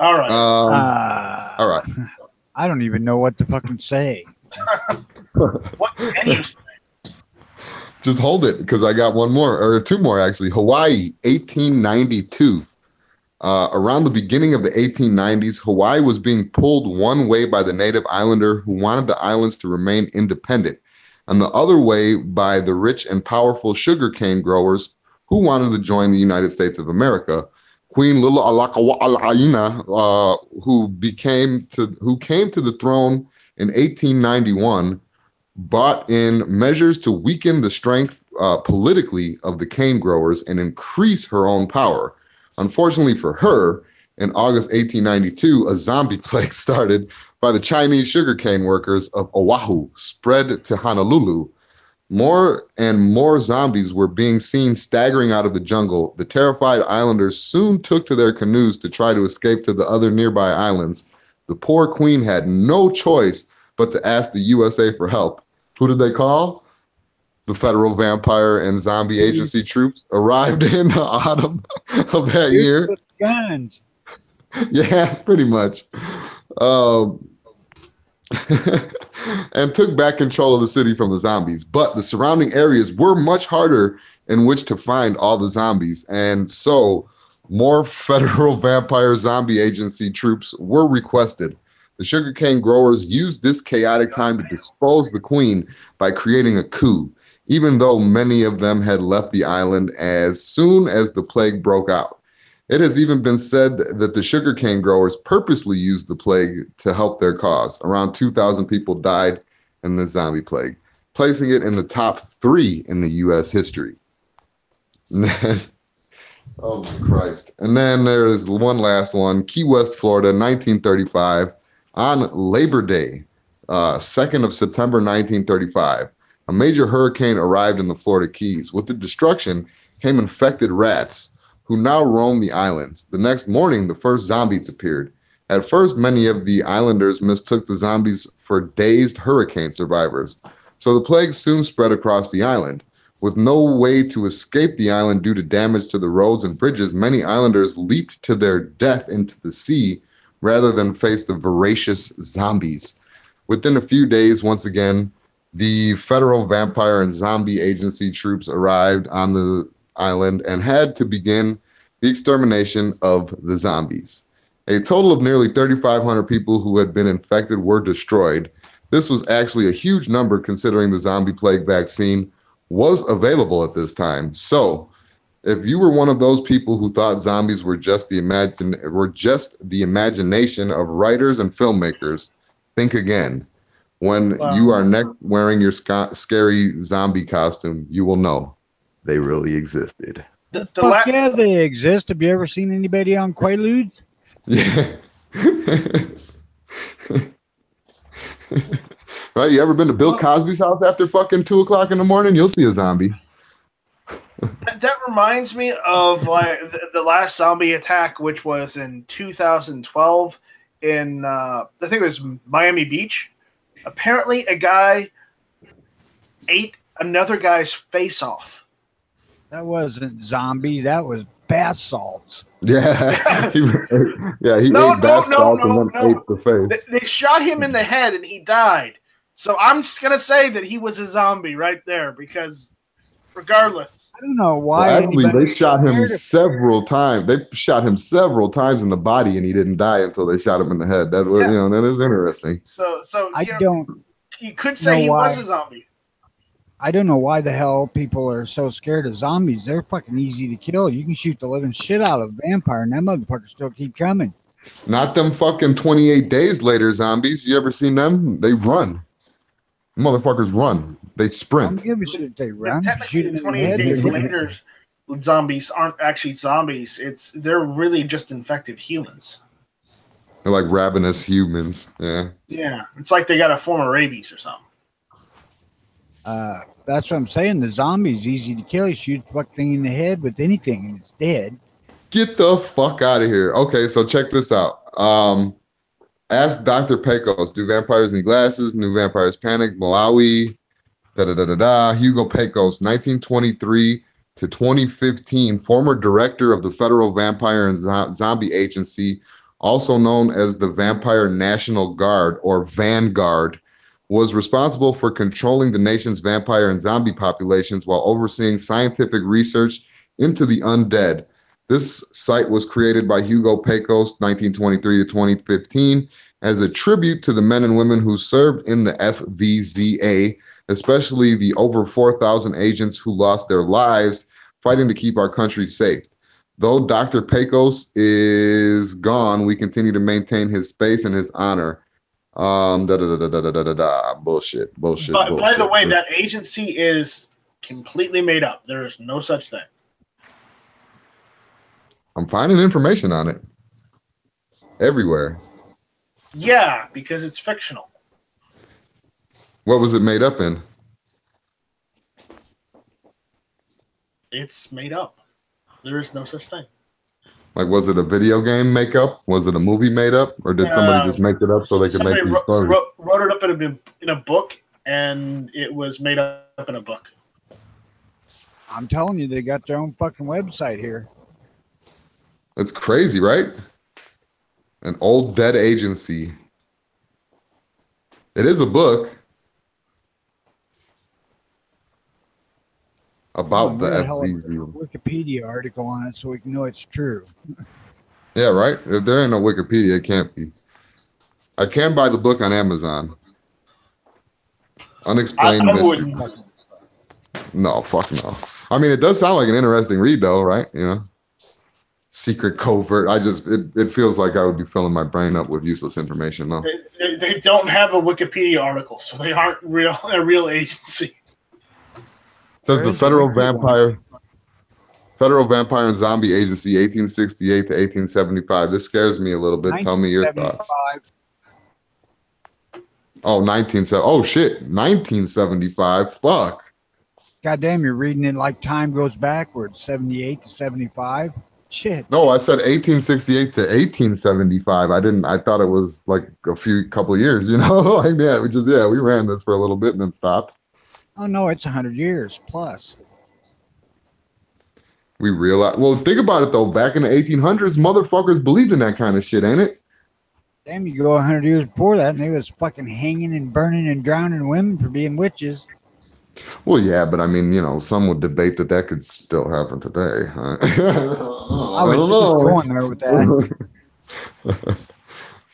All right. All right. I don't even know what to fucking say. What can you say? Just hold it, because I got one more, or 2 more actually. Hawaii, 1892. Around the beginning of the 1890s, Hawaii was being pulled one way by the native islander who wanted the islands to remain independent, and the other way by the rich and powerful sugarcane growers who wanted to join the United States of America. Queen Liliuokalani, who came to the throne in 1891, brought in measures to weaken the strength politically of the cane growers and increase her own power. Unfortunately for her, in August 1892, a zombie plague started by the Chinese sugarcane workers of Oahu spread to Honolulu. More and more zombies were being seen staggering out of the jungle. The terrified islanders soon took to their canoes to try to escape to the other nearby islands. The poor queen had no choice but to ask the USA for help. Who did they call? The Federal Vampire and Zombie Agency troops arrived in the autumn of that year. With guns. Yeah, pretty much. And took back control of the city from the zombies. But the surrounding areas were much harder in which to find all the zombies. And so More federal vampire zombie agency troops were requested. The sugarcane growers used this chaotic time to dispose the queen by creating a coup, even though many of them had left the island as soon as the plague broke out. It has even been said that the sugarcane growers purposely used the plague to help their cause. Around 2,000 people died in the zombie plague, placing it in the top 3 in the U.S. history. Oh, Christ. And then there's one last one. Key West, Florida, 1935. On Labor Day, 2nd of September, 1935, a major hurricane arrived in the Florida Keys. With the destruction came infected rats, who now roam the islands. The next morning, the first zombies appeared. At first, many of the islanders mistook the zombies for dazed hurricane survivors. So the plague soon spread across the island. With no way to escape the island due to damage to the roads and bridges, many islanders leaped to their death into the sea rather than face the voracious zombies. Within a few days, once again, the federal vampire and zombie agency troops arrived on the island and had to begin the extermination of the zombies. A total of nearly 3,500 people who had been infected were destroyed. This was actually a huge number considering the zombie plague vaccine was available at this time. So, if you were one of those people who thought zombies were just the imagination of writers and filmmakers, think again. When you are next wearing your scary zombie costume, you will know they really existed. Yeah, they exist. Have you ever seen anybody on Quaaludes? Yeah. Right? You ever been to Bill Cosby's house after fucking 2 o'clock in the morning? You'll see a zombie. That reminds me of like the last zombie attack, which was in 2012 in I think it was Miami Beach. Apparently, a guy ate another guy's face off. That wasn't zombie. That was bath salts. Yeah, he ate bath salts and then ate the face. They shot him in the head and he died. So I'm just gonna say that he was a zombie right there because, regardless, I don't know why. Well, actually, they shot him several times. They shot him several times in the body, and he didn't die until they shot him in the head. That was, that is interesting. So you could say he was a zombie. I don't know why the hell people are so scared of zombies. They're fucking easy to kill. You can shoot the living shit out of a vampire, and that motherfuckers still keep coming. Not them fucking 28 days later zombies. You ever seen them? They run. Motherfuckers run. They sprint. I don't give a shit if they run. Technically, the 28 days later zombies aren't actually zombies. They're really just infected humans. They're like ravenous humans. Yeah. Yeah. It's like they got a form of rabies or something. That's what I'm saying. The zombie's easy to kill. You shoot the fuck thing in the head with anything and it's dead. Get the fuck out of here. Okay, so check this out. Ask Dr. Pecos, do vampires need glasses? New Vampires Panic, Malawi, Hugo Pecos, 1923 to 2015, former director of the Federal Vampire and Zombie Agency, also known as the Vampire National Guard or Vanguard, was responsible for controlling the nation's vampire and zombie populations while overseeing scientific research into the undead. This site was created by Hugo Pecos, 1923 to 2015, as a tribute to the men and women who served in the FVZA, especially the over 4,000 agents who lost their lives fighting to keep our country safe. Though Dr. Pecos is gone, we continue to maintain his space and his honor. Bullshit. By the way, that agency is completely made up. There is no such thing. I'm finding information on it everywhere. Yeah, because it's fictional. What was it made up in? It's made up. There is no such thing. Like, was it a video game make-up? Was it a movie made up? Or did somebody just make it up so they could make these stories? Wrote it up in a book, and it was made up in a book. I'm telling you, they got their own fucking website here. It's crazy, right? An old dead agency. It is a book. about the Read a hell of a FBZ. Wikipedia article on it so we can know it's true. Yeah, right. If there ain't no Wikipedia, it can't be. I can buy the book on Amazon. Unexplained I Mystery. wouldn't. No, fuck no. I mean, it does sound like an interesting read, though, right? You know, secret covert. It feels like I would be filling my brain up with useless information, though. They don't have a Wikipedia article, so they aren't a real agency. Does There the is a good one. Federal Vampire and Zombie Agency, 1868 to 1875. This scares me a little bit. Tell me your thoughts. 1975. Oh, 1970. Oh shit, 1975. Fuck. Goddamn, you're reading it like time goes backwards, 78 to 75. Shit. No, I said 1868 to 1875. I thought it was like a couple of years, you know? Like that. We ran this for a little bit and then stopped. Oh no, it's 100 years plus. We realized, well, think about it though. Back in the 1800s, motherfuckers believed in that kind of shit, ain't it? Damn, you go 100 years before that, and they was fucking hanging and burning and drowning women for being witches. Well, yeah, but I mean, you know, some would debate that could still happen today. Huh? I was just going there with that.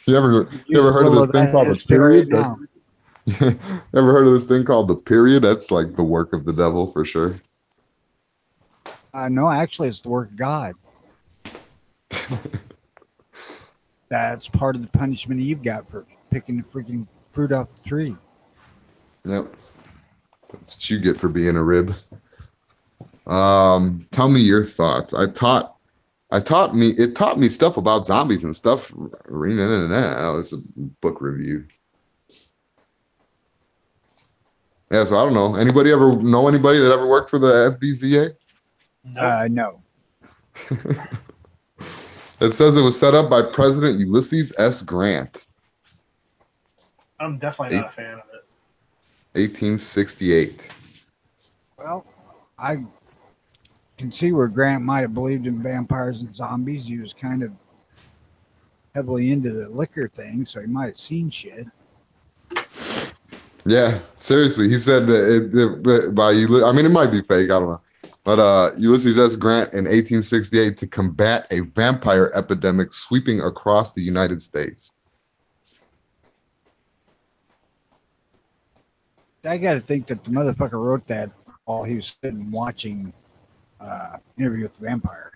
You ever heard of this thing called the period? Right now. Ever heard of this thing called the period? That's like the work of the devil for sure. No, actually, it's the work of God. That's part of the punishment you've got for picking the freaking fruit off the tree. Yep. That's what you get for being a rib. Tell me your thoughts. It taught me stuff about zombies and stuff. Reading it and that. Oh, it's a book review. Yeah, so I don't know. Anybody ever know anybody that ever worked for the FBZA? No. It says it was set up by President Ulysses S. Grant. I'm definitely not a fan of it. 1868. Well, I can see where Grant might have believed in vampires and zombies. He was kind of heavily into the liquor thing, so he might have seen shit. Yeah, seriously. He said that I mean, it might be fake. I don't know. But Ulysses S. Grant in 1868 to combat a vampire epidemic sweeping across the United States. I got to think that the motherfucker wrote that while he was sitting watching Interview with the Vampire.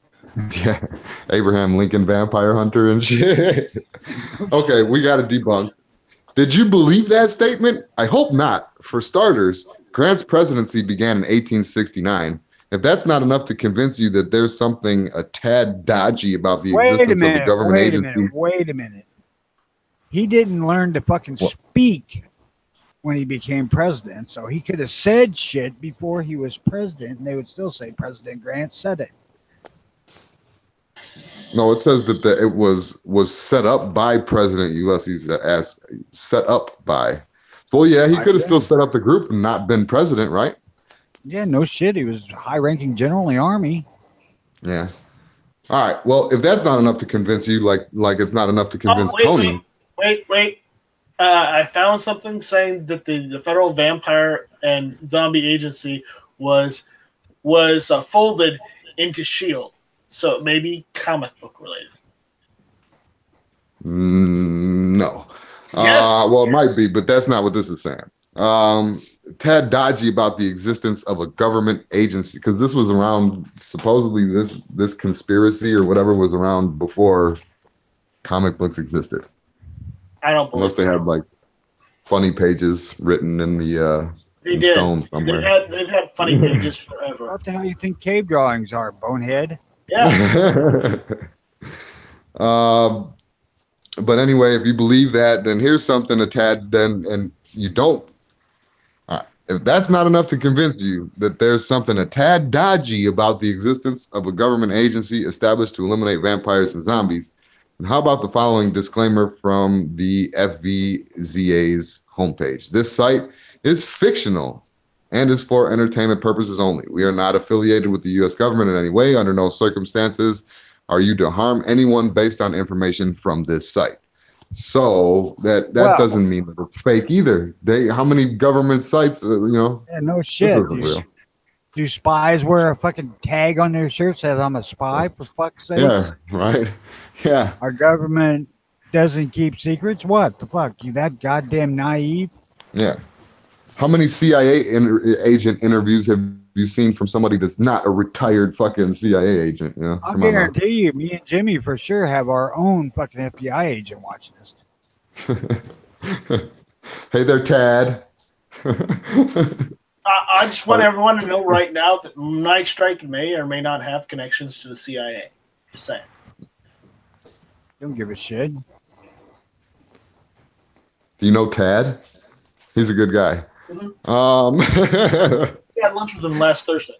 Yeah, Abraham Lincoln Vampire Hunter and shit. Okay, we got to debunk. Did you believe that statement? I hope not. For starters, Grant's presidency began in 1869. If that's not enough to convince you that there's something a tad dodgy about the existence of the government agency. Wait a minute. He didn't learn to fucking speak when he became president, so he could have said shit before he was president, and they would still say President Grant said it. No, it says that it was set up by President Ulysses S. Set up by. Well, yeah, he could have still set up the group and not been president, right? Yeah, no shit. He was high-ranking general in the army. Yeah. All right. Well, if that's not enough to convince you, like it's not enough to convince Tony. Wait. I found something saying that the Federal Vampire and Zombie Agency was folded into SHIELD, so it may be comic book related. No. Yes. Well, it might be, but that's not what this is saying. Tad dodgy about the existence of a government agency, because this was around, supposedly this conspiracy or whatever was around before comic books existed. I don't believe unless they had like funny pages written in the stone somewhere. They've had funny pages forever. What the hell do you think cave drawings are, bonehead? Yeah. But anyway, if you believe that, then here's something a tad then, and you don't. If that's not enough to convince you that there's something a tad dodgy about the existence of a government agency established to eliminate vampires and zombies, then how about the following disclaimer from the FVZA's homepage? This site is fictional and is for entertainment purposes only. We are not affiliated with the U.S. government in any way. Under no circumstances are you to harm anyone based on information from this site. So that doesn't mean that it's fake either. How many government sites, Yeah, no shit. Real. Do spies wear a fucking tag on their shirt says I'm a spy? For fuck's sake! Yeah, right. Yeah, Our government doesn't keep secrets. What the fuck? You that goddamn naive? yeah. How many CIA agent interviews have you seen from somebody that's not a retired fucking CIA agent? You know, I'll come on now. guarantee you, me and Jimmy for sure have our own fucking FBI agent watching us. Hey there, Tad. I just want everyone to know right now that Night Strike may or may not have connections to the CIA. Just saying. Don't give a shit. Do you know Tad? He's a good guy. I had lunch with him last Thursday.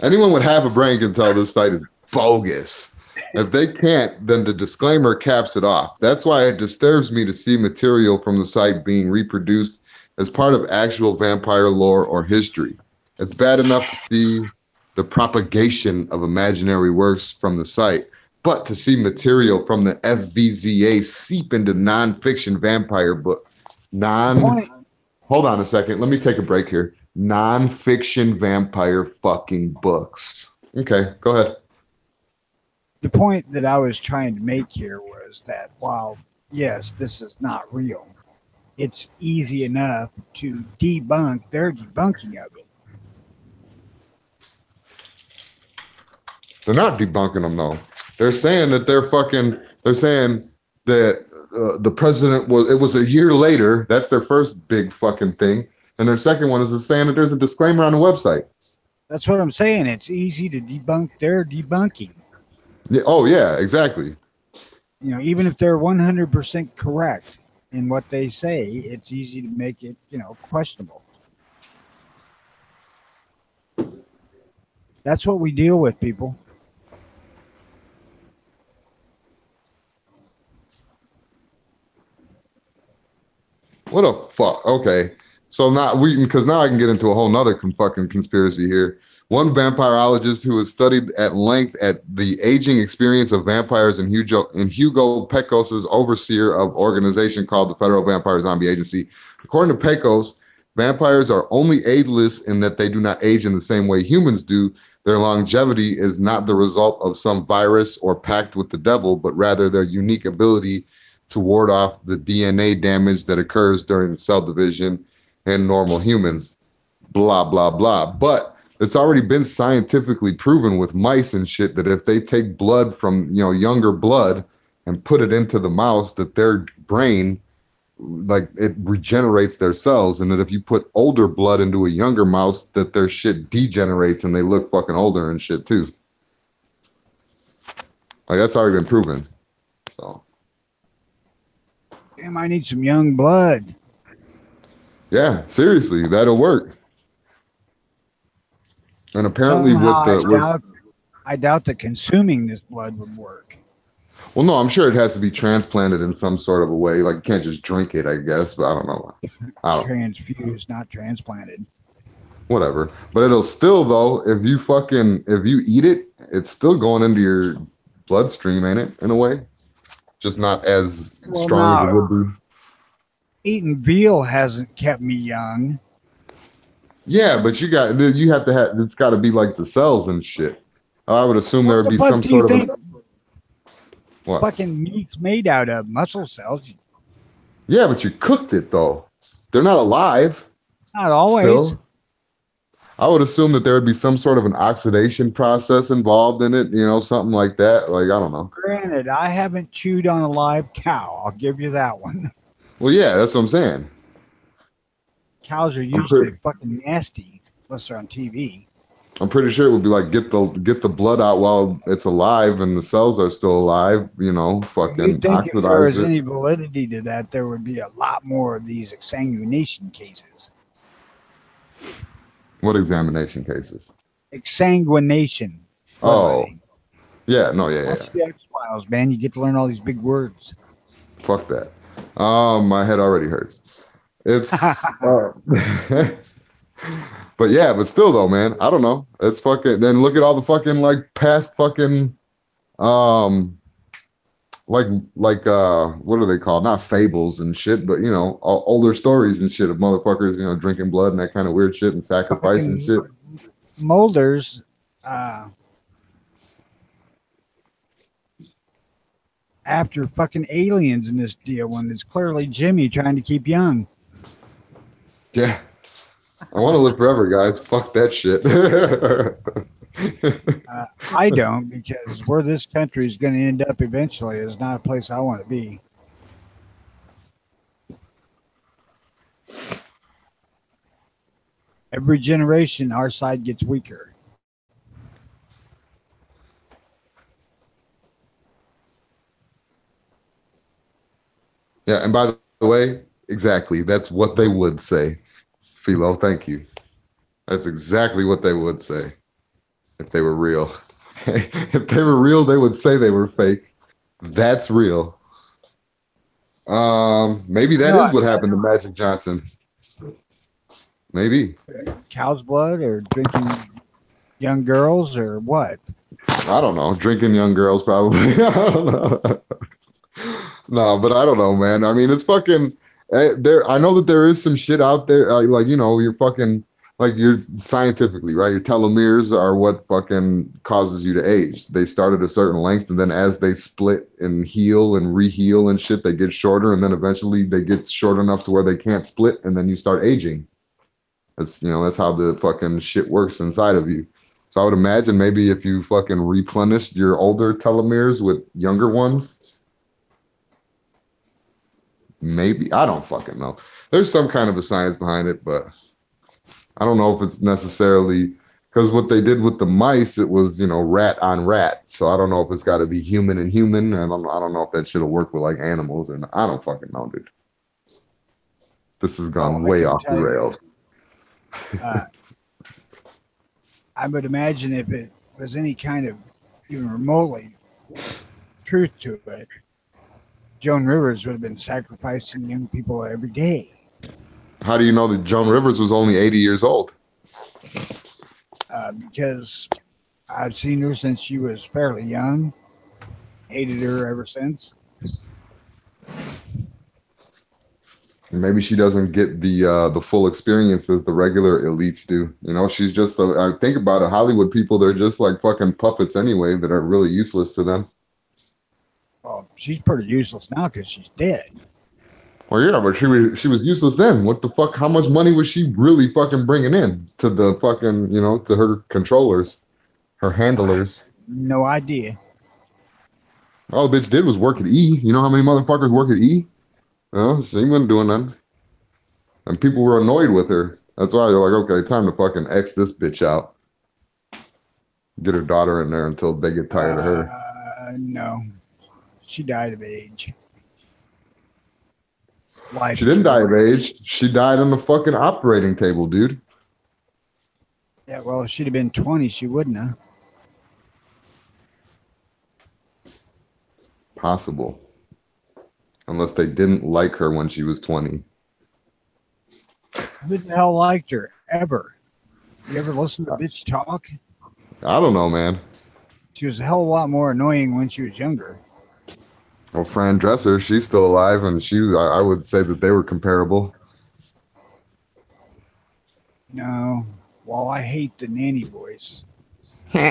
Anyone with half a brain can tell this site is bogus. If they can't, then the disclaimer caps it off. That's why it disturbs me to see material from the site being reproduced as part of actual vampire lore or history. It's bad enough to see the propagation of imaginary works from the site, but to see material from the FVZA seep into nonfiction vampire book. Hold on a second. Let me take a break here. Nonfiction vampire fucking books. Okay, go ahead. The point that I was trying to make here was that while, yes, this is not real, it's easy enough to debunk their debunking of it. They're not debunking them, though. They're saying that they're saying that the president it was a year later. That's their first big fucking thing. And their second one is saying that there's a disclaimer on the website. That's what I'm saying. It's easy to debunk their debunking. Yeah, oh, yeah, exactly. You know, even if they're 100% correct in what they say, it's easy to make it, questionable. That's what we deal with, people. What a fuck. Okay. So because now I can get into a whole nother fucking conspiracy here. One vampirologist who has studied at length at the aging experience of vampires in Hugo Pecos's overseer of organization called the Federal Vampire Zombie Agency. According to Pecos, vampires are only ageless in that they do not age in the same way humans do. Their longevity is not the result of some virus or pact with the devil, but rather their unique ability to ward off the DNA damage that occurs during cell division in normal humans. Blah, blah, blah. But it's already been scientifically proven with mice and shit that if they take blood from, younger blood and put it into the mouse, that their brain, like, it regenerates their cells. And that if you put older blood into a younger mouse, that their shit degenerates and they look fucking older and shit too. Like, that's already been proven. So. Damn, I need some young blood. Yeah, seriously, that'll work. And apparently I doubt that consuming this blood would work. Well, no, I'm sure it has to be transplanted in some sort of a way. Like, you can't just drink it, I guess, but I don't know. Transfused, not transplanted. Whatever. But it'll still, though, if you eat it, it's still going into your bloodstream, ain't it, in a way? Just not as strong as it would be. Eating veal hasn't kept me young. Yeah, but it's got to be like the cells and shit. I would assume there would be some sort of what fucking meat's made out of muscle cells. Yeah, but you cooked it though. They're not alive. Not always. Still. I would assume that there would be some sort of an oxidation process involved in it, something like that. Like, I don't know. Granted, I haven't chewed on a live cow. I'll give you that one. Well, yeah, that's what I'm saying. Cows are usually fucking nasty unless they're on TV. I'm pretty sure it would be like get the blood out while it's alive and the cells are still alive. Fucking. You'd think if there was any validity to that, there would be a lot more of these exsanguination cases. What examination cases? Exsanguination. Oh, yeah, no, yeah. Watch the X-Files, man. You get to learn all these big words. Fuck that. My head already hurts. It's but yeah, but still though, man, I don't know. It's fucking. Then look at all the fucking like past fucking what what are they called? Not fables and shit, but older stories and shit of motherfuckers, drinking blood and that kind of weird shit and sacrifice and shit. Molders, after fucking aliens in this deal when it's clearly Jimmy trying to keep young. Yeah. I want to live forever, guys. Fuck that shit. I don't, because where this country is going to end up eventually is not a place I want to be. Every generation, our side gets weaker. Yeah, and by the way, exactly. That's what they would say. Philo, thank you. That's exactly what they would say if they were real. If they were real, they would say they were fake. That's real. Maybe that is what happened to Magic Johnson. Maybe. Cow's blood or drinking young girls or what? I don't know. Drinking young girls, probably. I don't know. No, but I don't know, man. I mean, it's fucking there. I know that there is some shit out there, you're fucking you're scientifically right. Your telomeres are what fucking causes you to age. They start at a certain length, and then as they split and heal and reheal and shit, they get shorter, and then eventually they get short enough to where they can't split, and then you start aging. That's how the fucking shit works inside of you. So I would imagine maybe if you fucking replenished your older telomeres with younger ones, maybe. I don't fucking know. There's some kind of a science behind it, but I don't know if it's necessarily because what they did with the mice, it was, rat on rat. So I don't know if it's got to be human and human. And I don't know if that shit will work with animals or not. I don't fucking know, dude. This has gone way off the rails. I would imagine if it was any kind of even remotely truth to it, Joan Rivers would have been sacrificing young people every day. How do you know that Joan Rivers was only 80 years old? Because I've seen her since she was fairly young. Hated her ever since. Maybe she doesn't get the full experiences the regular elites do. She's just I think about it. Hollywood people, they're just like fucking puppets anyway that are really useless to them. Well, she's pretty useless now because she's dead. Well, yeah, but she was useless then. What the fuck? How much money was she really fucking bringing in to the fucking to her controllers, her handlers? No idea. All the bitch did was work at E. You know how many motherfuckers work at E? Well, she wasn't doing nothing. And people were annoyed with her. That's why they're like, okay, time to fucking X this bitch out. Get her daughter in there until they get tired of her. No. She died of age. She didn't die of age. She died on the fucking operating table, dude. Yeah, well, if she'd have been 20, she wouldn't have. Possible. Unless they didn't like her when she was 20. Who the hell liked her? Ever? You ever listen to bitch talk? I don't know, man. She was a hell of a lot more annoying when she was younger. Well, Fran Dresser, she's still alive, and I would say that they were comparable. No. Well, I hate the nanny voice. Where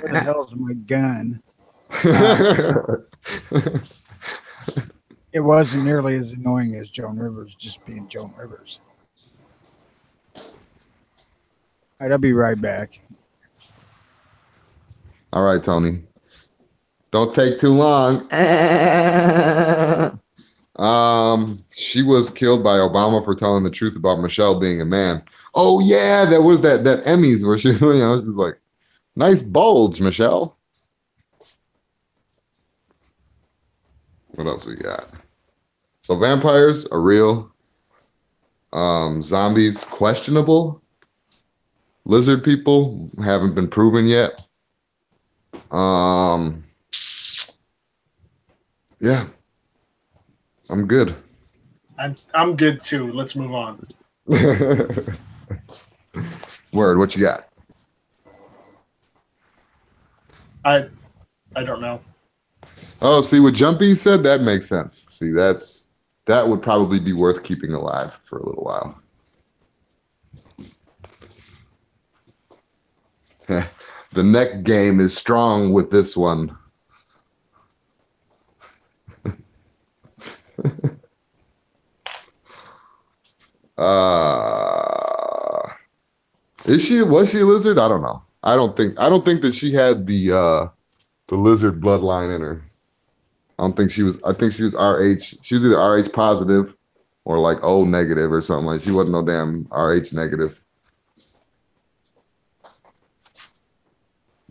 the hell's my gun? It wasn't nearly as annoying as Joan Rivers just being Joan Rivers. All right, I'll be right back. All right, Tony. Don't take too long. She was killed by Obama for telling the truth about Michelle being a man. Oh yeah, there was that Emmys where she, she was like, nice bulge, Michelle. What else we got? So vampires are real. Zombies, questionable. Lizard people haven't been proven yet. Yeah. I'm good. I'm good too. Let's move on. Word, what you got? I don't know. Oh, see what Jumpy said? That makes sense. See, that would probably be worth keeping alive for a little while. The neck game is strong with this one. Was she a lizard? I don't know. I don't think that she had the lizard bloodline in her. I think she was RH. She was either RH positive or like O negative or something. Like she wasn't no damn RH negative.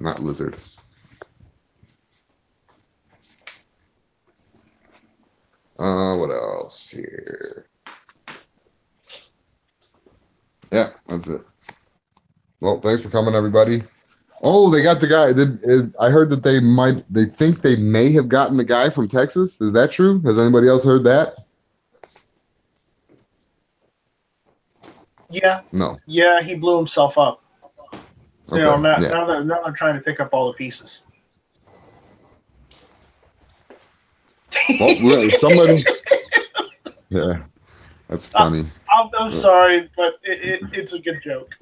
Not lizard. What else here? Yeah, that's it. Well, thanks for coming, everybody. Oh, they got the guy. I heard that they think they may have gotten the guy from Texas. Is that true? Has anybody else heard that? Yeah. No. Yeah, he blew himself up. Okay. Now Yeah. they're trying to pick up all the pieces. Well, somebody. Yeah, that's funny. I'm sorry, but it's a good joke.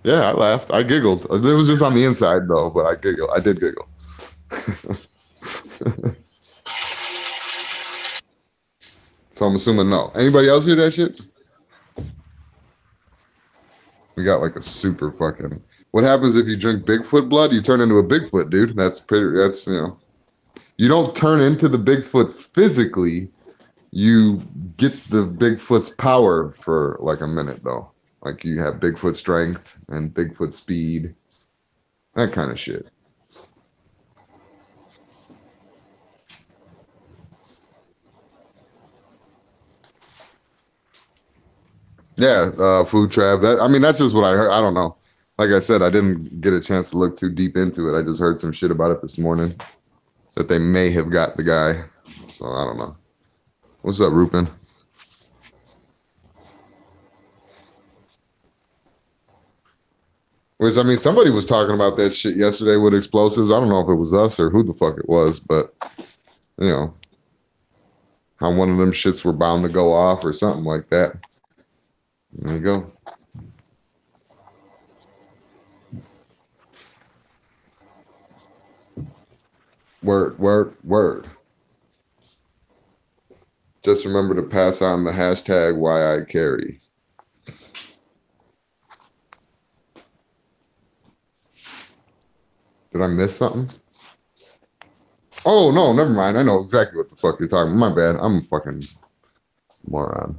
Yeah, I laughed. I giggled. It was just on the inside though, but I giggled. I did giggle. So I'm assuming no. Anybody else hear that shit? We got like a super fucking. What happens if you drink Bigfoot blood? You turn into a Bigfoot, dude. That's you don't turn into the Bigfoot physically. You get the Bigfoot's power for like a minute though. Like you have Bigfoot strength and Bigfoot speed, that kind of shit. Yeah, food trap. That's just what I heard. I don't know. Like I said, I didn't get a chance to look too deep into it. I just heard some shit about it this morning that they may have got the guy. So I don't know. What's up, Rupin? Which, somebody was talking about that shit yesterday with explosives. I don't know if it was us or who the fuck it was, but, how one of them shits were bound to go off or something like that. There you go. Word. Just remember to pass on the hashtag why I carry. Did I miss something? Oh, no, never mind. I know exactly what the fuck you're talking about. My bad. I'm a fucking moron.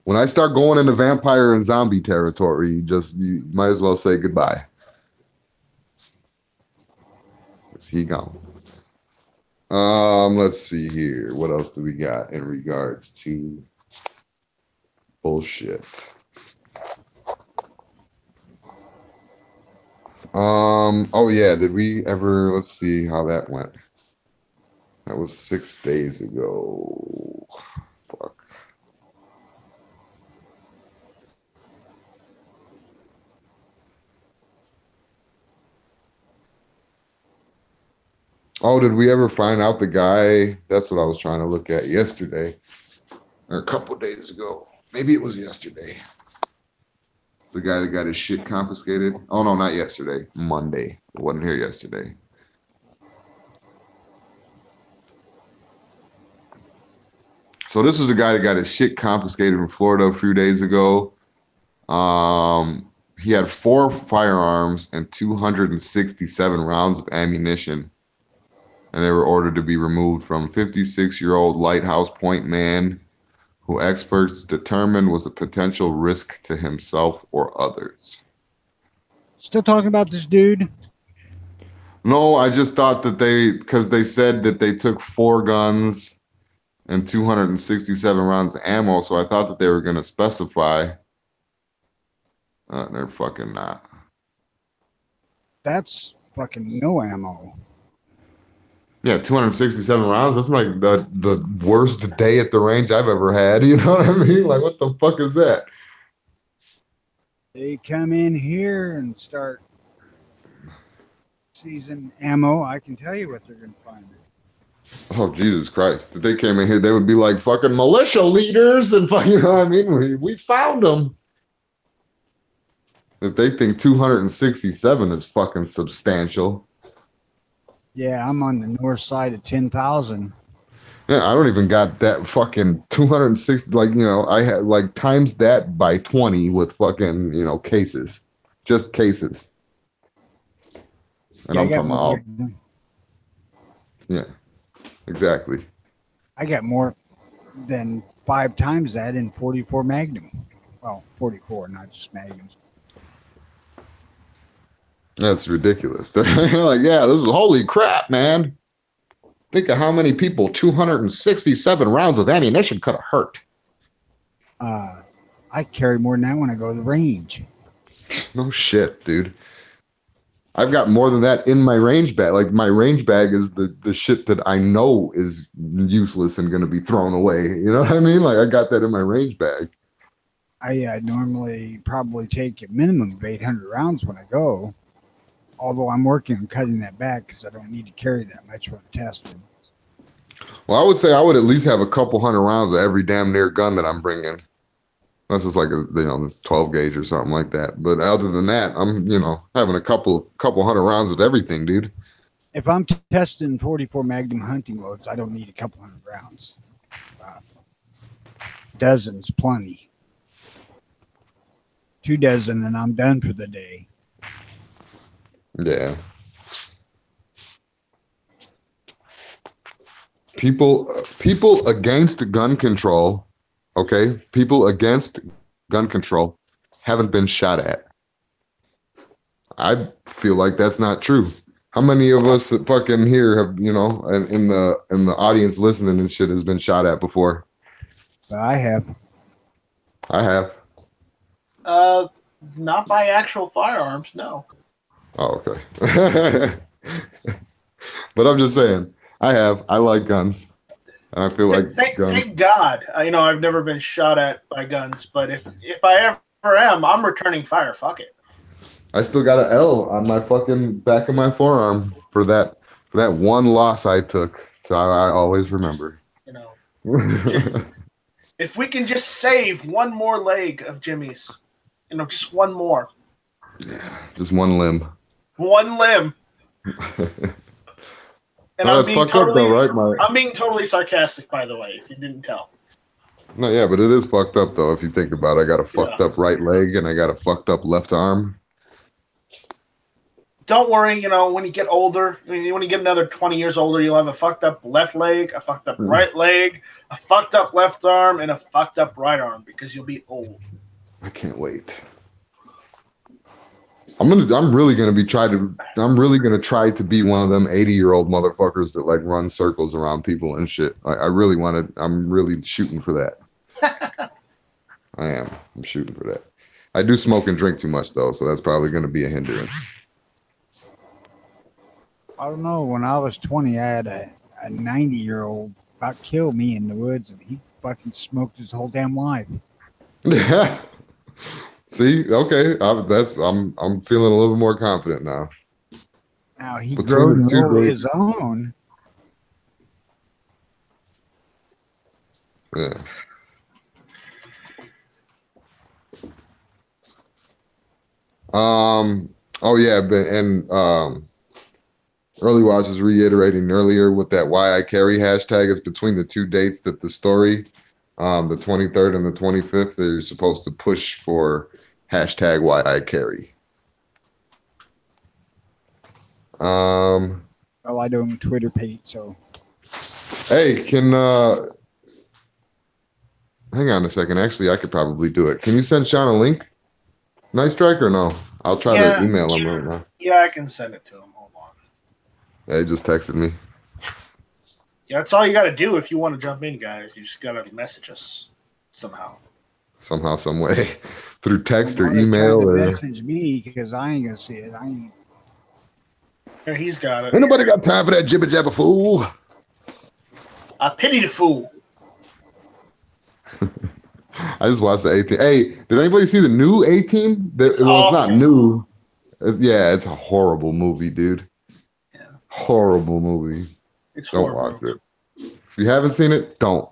When I start going into vampire and zombie territory, you might as well say goodbye. Is he gone? Let's see here. What else do we got in regards to bullshit? Oh yeah, did we ever, let's see how that went. That was 6 days ago. Fuck. Oh, did we ever find out the guy? That's what I was trying to look at yesterday. Or a couple days ago. Maybe it was yesterday. The guy that got his shit confiscated. Oh, no, not yesterday. Monday. I wasn't here yesterday. So this is a guy that got his shit confiscated in Florida a few days ago. He had 4 firearms and 267 rounds of ammunition. And they were ordered to be removed from 56-year-old Lighthouse Point man, who experts determined was a potential risk to himself or others. Still talking about this dude? No, I just thought that because they said that they took 4 guns and 267 rounds of ammo, so I thought that they were going to specify. They're fucking not. That's fucking no ammo. Yeah, 267 rounds. That's like the worst day at the range I've ever had. You know what I mean? Like, what the fuck is that? They come in here and start season ammo, I can tell you what they're going to find. Oh, Jesus Christ. If they came in here, they would be like fucking militia leaders and fucking, you know what I mean? We found them. If they think 267 is fucking substantial. Yeah, I'm on the north side of 10,000. Yeah, I don't even got that fucking 260. Like, you know, I had like times that by 20 with fucking, you know, cases. Just cases. And Yeah, I'm talking about, yeah, exactly. I got more than 5 times that in 44 Magnum. Well, 44, not just Magnums. That's ridiculous. They're like, yeah, this is holy crap, man. Think of how many people 267 rounds of ammunition could have hurt. I carry more than that when I go to the range. No shit, dude. I've got more than that in my range bag. Like my range bag is the shit that I know is useless and going to be thrown away. You know what I mean? Like I got that in my range bag. I normally probably take a minimum of 800 rounds when I go. Although I'm working on cutting that back because I don't need to carry that much when I'm testing. Well, I would say I would at least have a couple hundred rounds of every damn near gun that I'm bringing. Unless it's like a 12 gauge or something like that. But other than that, I'm having a couple hundred rounds of everything, dude. If I'm testing 44 Magnum hunting loads, I don't need a couple hundred rounds. Dozens, plenty. 2 dozen, and I'm done for the day. Yeah. People against gun control, okay? People against gun control haven't been shot at. I feel like that's not true. How many of us that fucking here have, in the audience listening and shit has been shot at before? I have. I have. Not by actual firearms, no. Oh, okay. But I'm just saying, I have. I like guns. And I feel like guns. Thank God. I've never been shot at by guns, but if I ever am, I'm returning fire. Fuck it. I still got an L on my fucking back of my forearm for that one loss I took. So I always remember. If we can just save one more leg of Jimmy's, just one more. Yeah, just one limb. One limb. And no, that's fucked up though, right? I'm being totally sarcastic, by the way, if you didn't tell. No, yeah, but it is fucked up though if you think about it. I got a fucked up right leg and I got a fucked up left arm. Don't worry, when you get older, when you get another 20 years older, you'll have a fucked up left leg, a fucked up right leg, a fucked up left arm, and a fucked up right arm because you'll be old. I can't wait. I'm really gonna try to be one of them 80-year-old motherfuckers that like run circles around people and shit. I'm really shooting for that. I am. I'm shooting for that. I do smoke and drink too much though, so that's probably gonna be a hindrance. I don't know. When I was 20, I had a 90-year-old about killed me in the woods, and he fucking smoked his whole damn life. Yeah. See, okay, I'm feeling a little bit more confident now. Now he grew his own. Yeah. Oh yeah, Early Watch was reiterating earlier with that why I carry hashtag. It's between the two dates that the story, the 23rd and the 25th, they're supposed to push for hashtag why I carry. Well, I don't Twitter page, so. Hey, hang on a second. Actually, I could probably do it. Can you send Sean a link? Nice Strike or no? I'll try to email him right now. Yeah, I can send it to him. Hold on. Yeah, he just texted me. Yeah, that's all you got to do if you want to jump in, guys. You just got to message us somehow. Somehow, some way. Through text or email. Or message me because I ain't going to see it. Here, he's got it. Ain't nobody got time for that jibber jabber fool. I pity the fool. I just watched the A-Team. Hey, did anybody see the new A-Team? It's not new. It's a horrible movie, dude. Horrible movie. It's Don't horrible. watch it. If you haven't seen it, don't.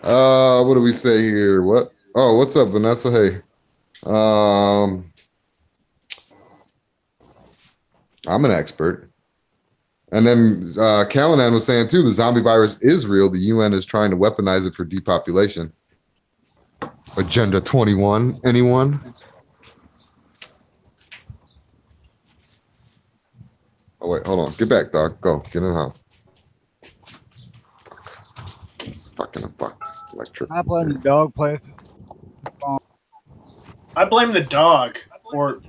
What do we say here? What? Oh, what's up, Vanessa? Hey. I'm an expert. And then Callanan was saying too, the zombie virus is real. The UN is trying to weaponize it for depopulation. Agenda 21. Anyone? Oh wait, hold on. Get back, dog. Go. Get in the house. It's fucking a box. Electric. Not letting the dog play. I blame the dog or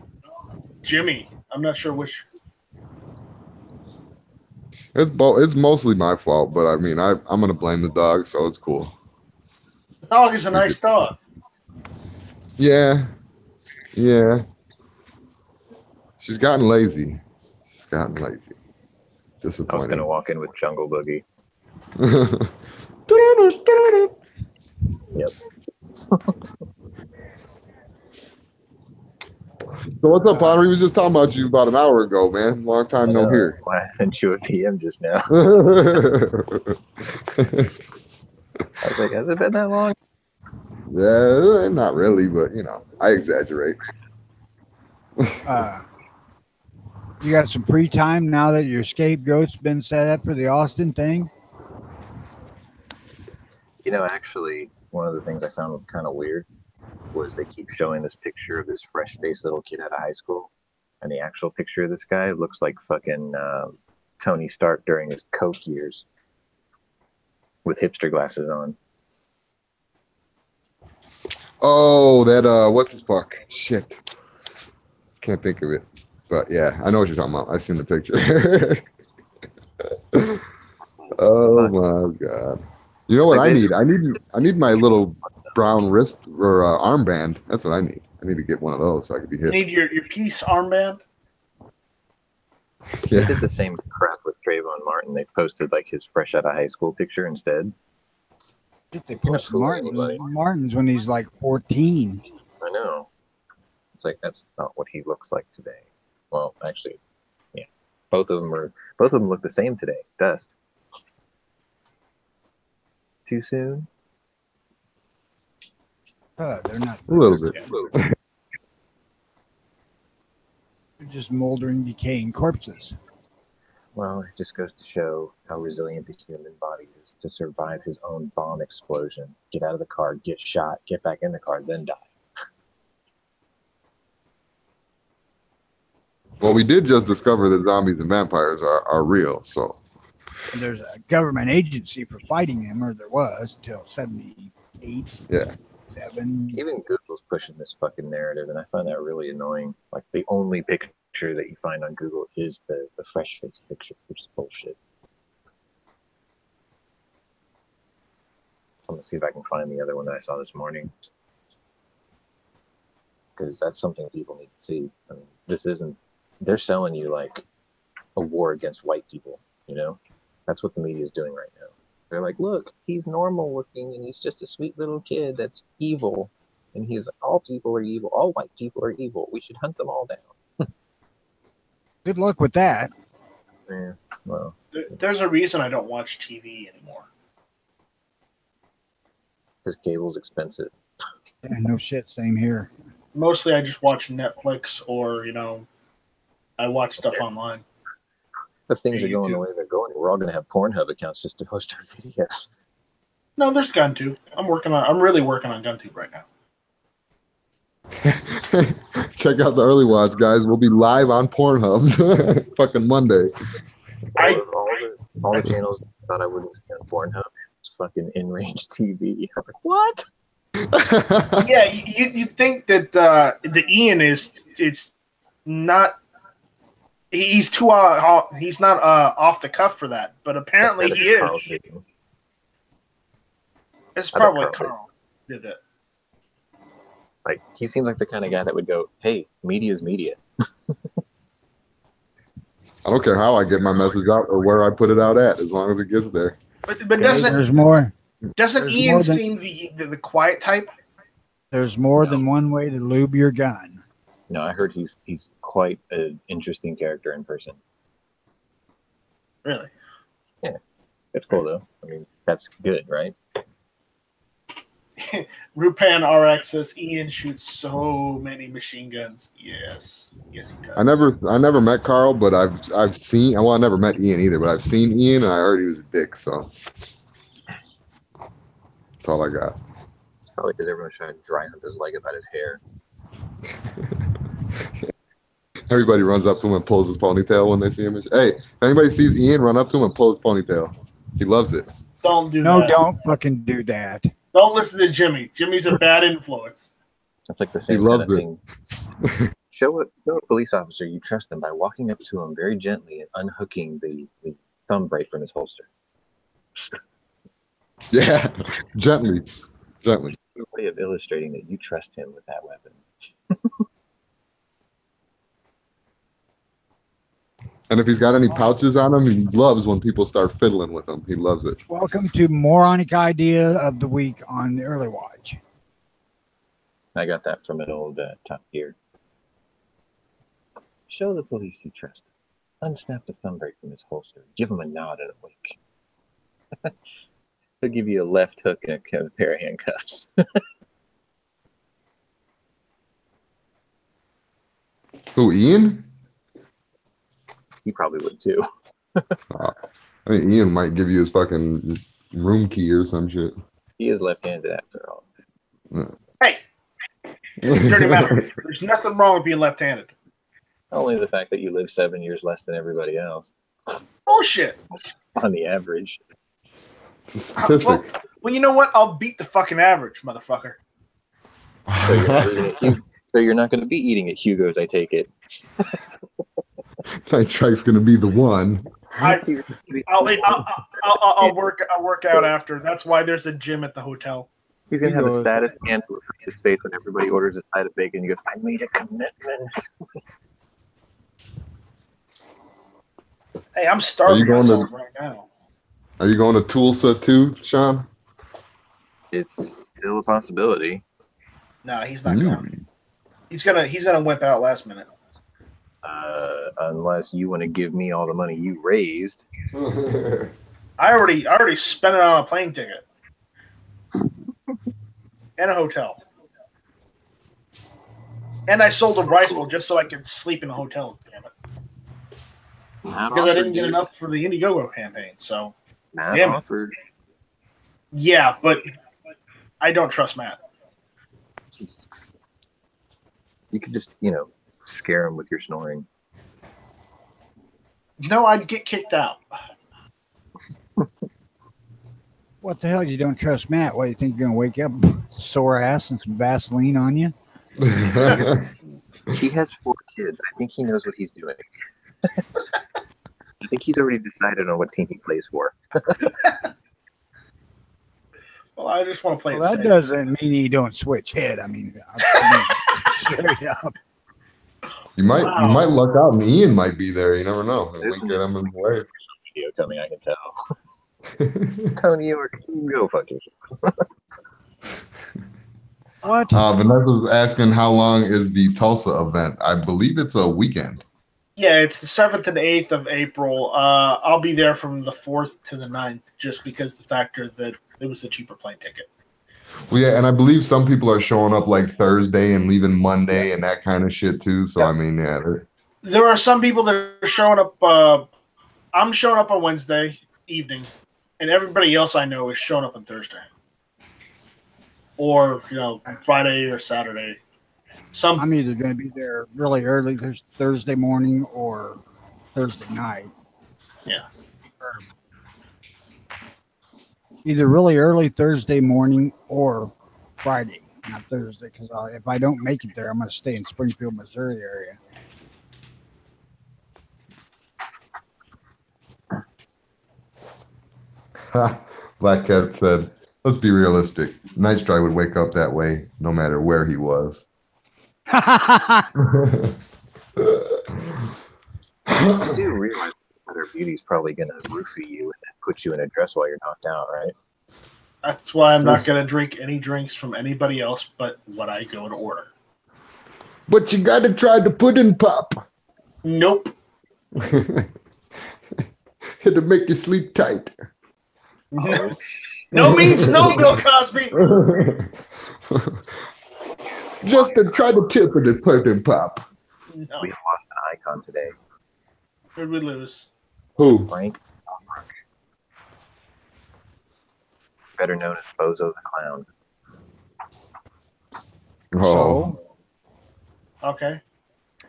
Jimmy. I'm not sure which. It's both. It's mostly my fault, but I mean, I'm gonna blame the dog, so it's cool. The dog is a nice dog. Yeah, yeah. She's gotten lazy. She's gotten lazy. I was Disappointing. gonna walk in with Jungle Boogie. Yep. So what's up, Potter? We was just talking about you about an hour ago, man. Long time no hear. Why I sent you a PM just now. I was like, has it been that long? Yeah, not really, but you know, I exaggerate. You got some free time now that your scapegoat's been set up for the Austin thing? You know, actually, one of the things I found kind of weird was they keep showing this picture of this fresh-faced little kid out of high school, and the actual picture of this guy looks like fucking Tony Stark during his Coke years with hipster glasses on. Oh, that what's his fuck? Shit. Can't think of it. But yeah, I know what you're talking about. I seen the picture. Oh my god. You know what I need? I need my little brown wrist or armband. That's what I need. I need to get one of those so I can be You hit. need your peace armband. They Yeah. did the same crap with Trayvon Martin. They posted like his fresh out of high school picture instead. If they posted fool Martin's, anybody. Martin's when he's like 14. I know. It's like that's not what he looks like today. Well, actually, yeah. Both of them look the same today. Dust. Too soon? They're not. A little bit. They're just moldering, decaying corpses. Well, it just goes to show how resilient the human body is to survive his own bomb explosion. Get out of the car, get shot, get back in the car, then die. Well, we did just discover that zombies and vampires are real. So And there's a government agency for fighting them, or there was until 78, yeah. 7. Even Google's pushing this fucking narrative, and I find that really annoying. Like, the only picture that you find on Google is the fresh face picture, which is bullshit. I'm gonna see if I can find the other one that I saw this morning. Because that's something people need to see. I mean, this isn't, they're selling you like a war against white people, you know? That's what the media is doing right now. They're like, look, he's normal looking and he's just a sweet little kid that's evil. And he's like, all people are evil. All white people are evil. We should hunt them all down. Good luck with that. Yeah, well, There's a reason I don't watch TV anymore. because cable's expensive. Yeah, no shit, same here. Mostly I just watch Netflix or, I watch stuff online. If things Yeah, are going you the do. way they're going, we're all going to have Pornhub accounts just to host our videos. No, there's GunTube. I'm really working on GunTube right now. Check out the early watch, guys. We'll be live on Pornhub fucking Monday. All the channels thought I wouldn't see on Pornhub. It's fucking in-range TV. I was like, what? Yeah, you think that the Ian is not. He's too he's not off the cuff for that, but apparently he is. It's probably Carl did that. Like, he seems like the kind of guy that would go, hey, media's media. I don't care how I get my message out or where I put it out at, as long as it gets there. But There's doesn't more. doesn't there's Ian more than- seem the quiet type? There's more than one way to lube your gun. No, I heard he's quite an interesting character in person. Really? It's cool though. I mean, that's good, right? Rupan RX says Ian shoots so many machine guns. Yes, he does. I never met Carl, but I've seen. Well, I never met Ian either, but I've seen Ian, and I heard he was a dick. So that's all I got. It's probably because everyone's trying to dry hump his leg about his hair. Everybody runs up to him and pulls his ponytail when they see him. Hey, if anybody sees Ian, run up to him and pull his ponytail. He loves it. Don't do No, that. don't fucking do that. Don't listen to Jimmy. Jimmy's a bad influence. That's like the same kind of thing. Show a police officer you trust him by walking up to him very gently and unhooking the thumb right from his holster. Yeah, gently. A way of illustrating that you trust him with that weapon. And if he's got any pouches on him, he loves when people start fiddling with him. He loves it. Welcome to Moronic Idea of the Week on the Early Watch. I got that from an old Top Gear. Show the police you trust him. Unsnap the thumb right from his holster. Give him a nod and a wink. He'll give you a left hook and a pair of handcuffs. Who, Ian? He probably would too. I think Ian might give you his fucking room key or some shit. He is left-handed after all. Hey, dirty matter. There's nothing wrong with being left-handed. Only the fact that you live 7 years less than everybody else. Bullshit. On the average. It's a statistic. Well, you know what? I'll beat the fucking average, motherfucker. So you're not going to be eating at Hugo's, I take it. Night Strike's gonna be the one. I'll work out after. That's why there's a gym at the hotel. He's going to have the saddest hand for his face when everybody orders a side of bacon. He goes, I made a commitment. Hey, I'm starving going myself right now. Are you going to Tulsa too, Sean? It's still a possibility. No, he's not going. He's gonna wimp out last minute. Unless you want to give me all the money you raised. I already spent it on a plane ticket and a hotel, and I sold a rifle just so I could sleep in a hotel. Damn it! Because I didn't get enough for the Indiegogo campaign. So, damn it. Yeah, but I don't trust Matt. You could just, scare him with your snoring. No, I'd get kicked out. What the hell? You don't trust Matt? What, you think you're going to wake up sore ass and some Vaseline on you? He has 4 kids. I think he knows what he's doing. I think he's already decided on what team he plays for. Well, I just want to play it Well, that safe. doesn't mean you don't switch head. I mean straight up. You might luck out, and Ian might be there. You never know. Wink at him and wave. Video coming, I can tell. Tony York, go fuck yourself. What? Vanessa was asking how long is the Tulsa event? I believe it's a weekend. Yeah, it's the 7th and 8th of April. I'll be there from the 4th to the 9th just because the factor that it was a cheaper plane ticket. Well, yeah, and I believe some people are showing up like Thursday and leaving Monday and that kind of shit too. So, Yep. I mean, yeah. There are some people that are showing up. I'm showing up on Wednesday evening, and everybody else I know is showing up on Thursday. Or, Friday or Saturday. I'm either going to be there really early Thursday morning or Thursday night. Yeah. Either really early Thursday morning or Friday, not Thursday, because if I don't make it there, I'm going to stay in Springfield, Missouri area. Black Cat said, let's be realistic. Night Strike would wake up that way no matter where he was. You do realize that her beauty's probably going to roofie you and then put you in a dress while you're knocked out, right? That's why I'm not going to drink any drinks from anybody else but what I go to order. But you got to try the pudding pop. Nope. to make you sleep tight. No means no, Bill Cosby. Just to try the tip of the pudding pop. No. We lost an icon today. Who'd we lose? Who? Frank Albrook, better known as Bozo the Clown. Oh, So Okay.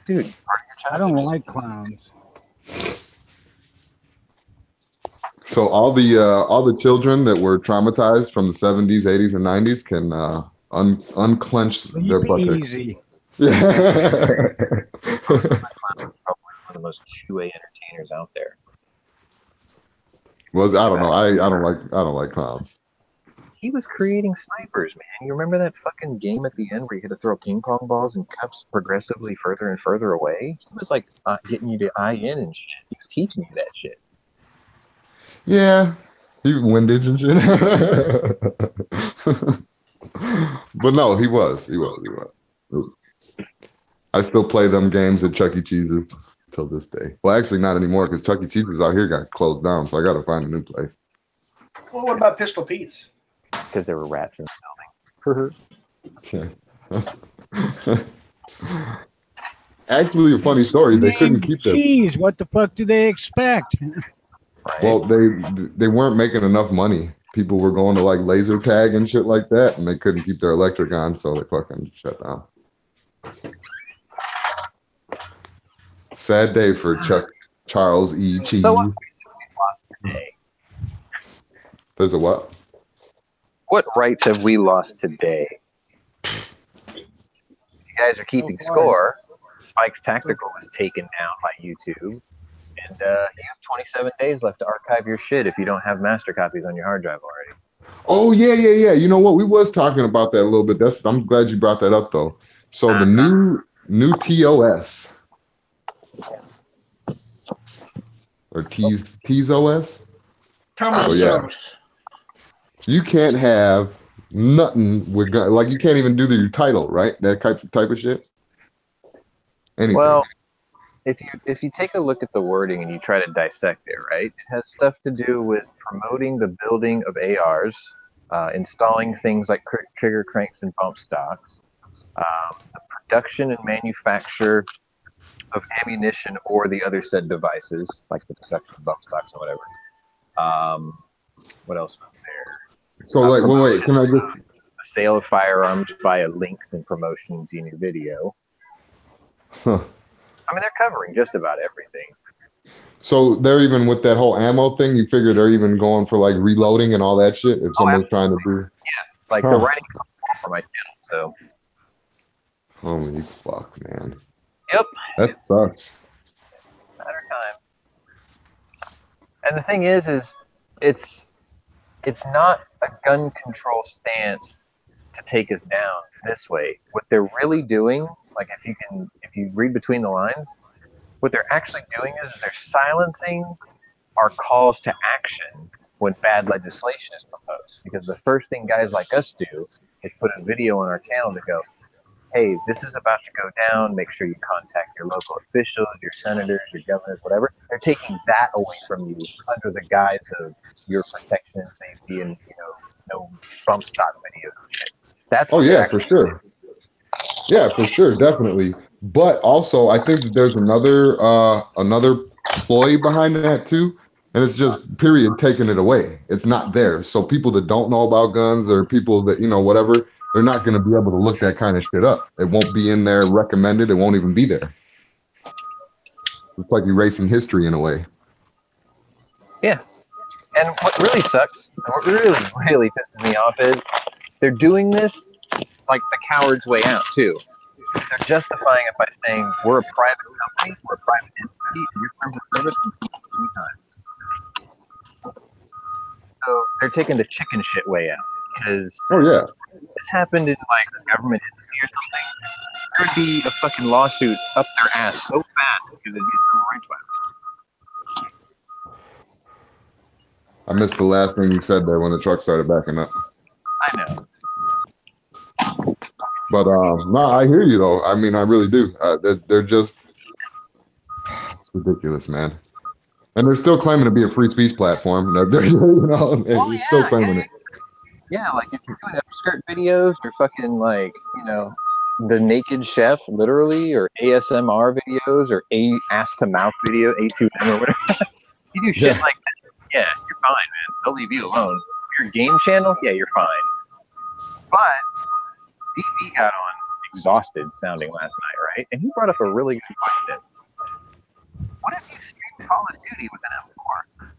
Dude, I don't like clowns. so all the children that were traumatized from the 70s, 80s, and 90s can unclench their Sleep butt. easy. Yeah. probably one of the most 2A entertainers out there. Was I don't know. I don't like clowns. He was creating snipers, man. You remember that fucking game at the end where you had to throw ping pong balls in cups progressively further and further away? He was like getting you to eye in and shit. He was teaching you that shit. Yeah, he windage and shit. But no, he was. I still play them games at Chuck E. Cheese's till this day. Well, actually, not anymore because Chuck E. Cheese's out here got closed down, so I got to find a new place. Well, what about Pistol Pete's? Because there were rats in the building. Actually, a funny story. They couldn't keep that. Cheese. What the fuck do they expect? Right? Well, they weren't making enough money. People were going to like laser tag and shit like that, and they couldn't keep their electric on, so they fucking shut down. Sad day for Charles E. Cheese. So what rights have we lost today? There's a what? What rights have we lost today? You guys are keeping score. Spike's Tactical was taken down by YouTube. And you have 27 days left to archive your shit if you don't have master copies on your hard drive already. Oh yeah. You know what? We was talking about that a little bit. I'm glad you brought that up though. So the new TOS or TOS. Thomas yeah. You can't have nothing with like you can't even do your title, right? That type of shit. Anything. Well, if you take a look at the wording and you try to dissect it, right, it has stuff to do with promoting the building of ARs, installing things like trigger cranks and bump stocks, the production and manufacture of ammunition or the other said devices, like the production of bump stocks or whatever. What else was there? So like, wait, can I just? The sale of firearms via links and promotions in your video. Huh. I mean, they're covering just about everything. So they're even with that whole ammo thing. You figure they're even going for like reloading and all that shit. If someone's trying to do, Like the writing for my channel. So, holy fuck, man. yep, That sucks. matter of time. And the thing is it's not a gun control stance to take us down this way. What they're really doing, like if you read between the lines, what they're actually doing is they're silencing our calls to action when bad legislation is proposed. Because the first thing guys like us do is put a video on our channel to go, hey, this is about to go down. Make sure you contact your local officials, your senators, your governors, whatever. They're taking that away from you under the guise of your protection and safety and, no bump stock videos and shit. That's Oh yeah, for sure. Yeah, for sure, definitely. But also, I think that there's another ploy behind that too, and it's just period taking it away. It's not there, so people that don't know about guns or people that whatever, they're not going to be able to look that kind of shit up. It won't be in there recommended. It won't even be there. It's like erasing history in a way. Yeah. And what really sucks, and what really pisses me off is they're doing this like the coward's way out too. They're justifying it by saying we're a private company, we're a private entity, and your terms of service anytime. So they're taking the chicken shit way out because Oh yeah. this happened in like a government entity or something. There would be a fucking lawsuit up their ass so fast because it'd be a civil rights violation. I missed the last thing you said there when the truck started backing up. I know. But no, I hear you though. I mean, I really do. They're just, it's ridiculous, man. And they're still claiming to be a free speech platform. They're still claiming it. Yeah, like if you're doing upskirt videos or fucking like, the naked chef literally, or ASMR videos, or ass to mouth video, A2M or whatever. You do shit Yeah. like that, yeah, you're fine, man. They'll leave you alone. If you're a game channel, yeah, you're fine. But DB got on exhausted sounding last night, right? And he brought up a really good question. What if you stream Call of Duty with an M4?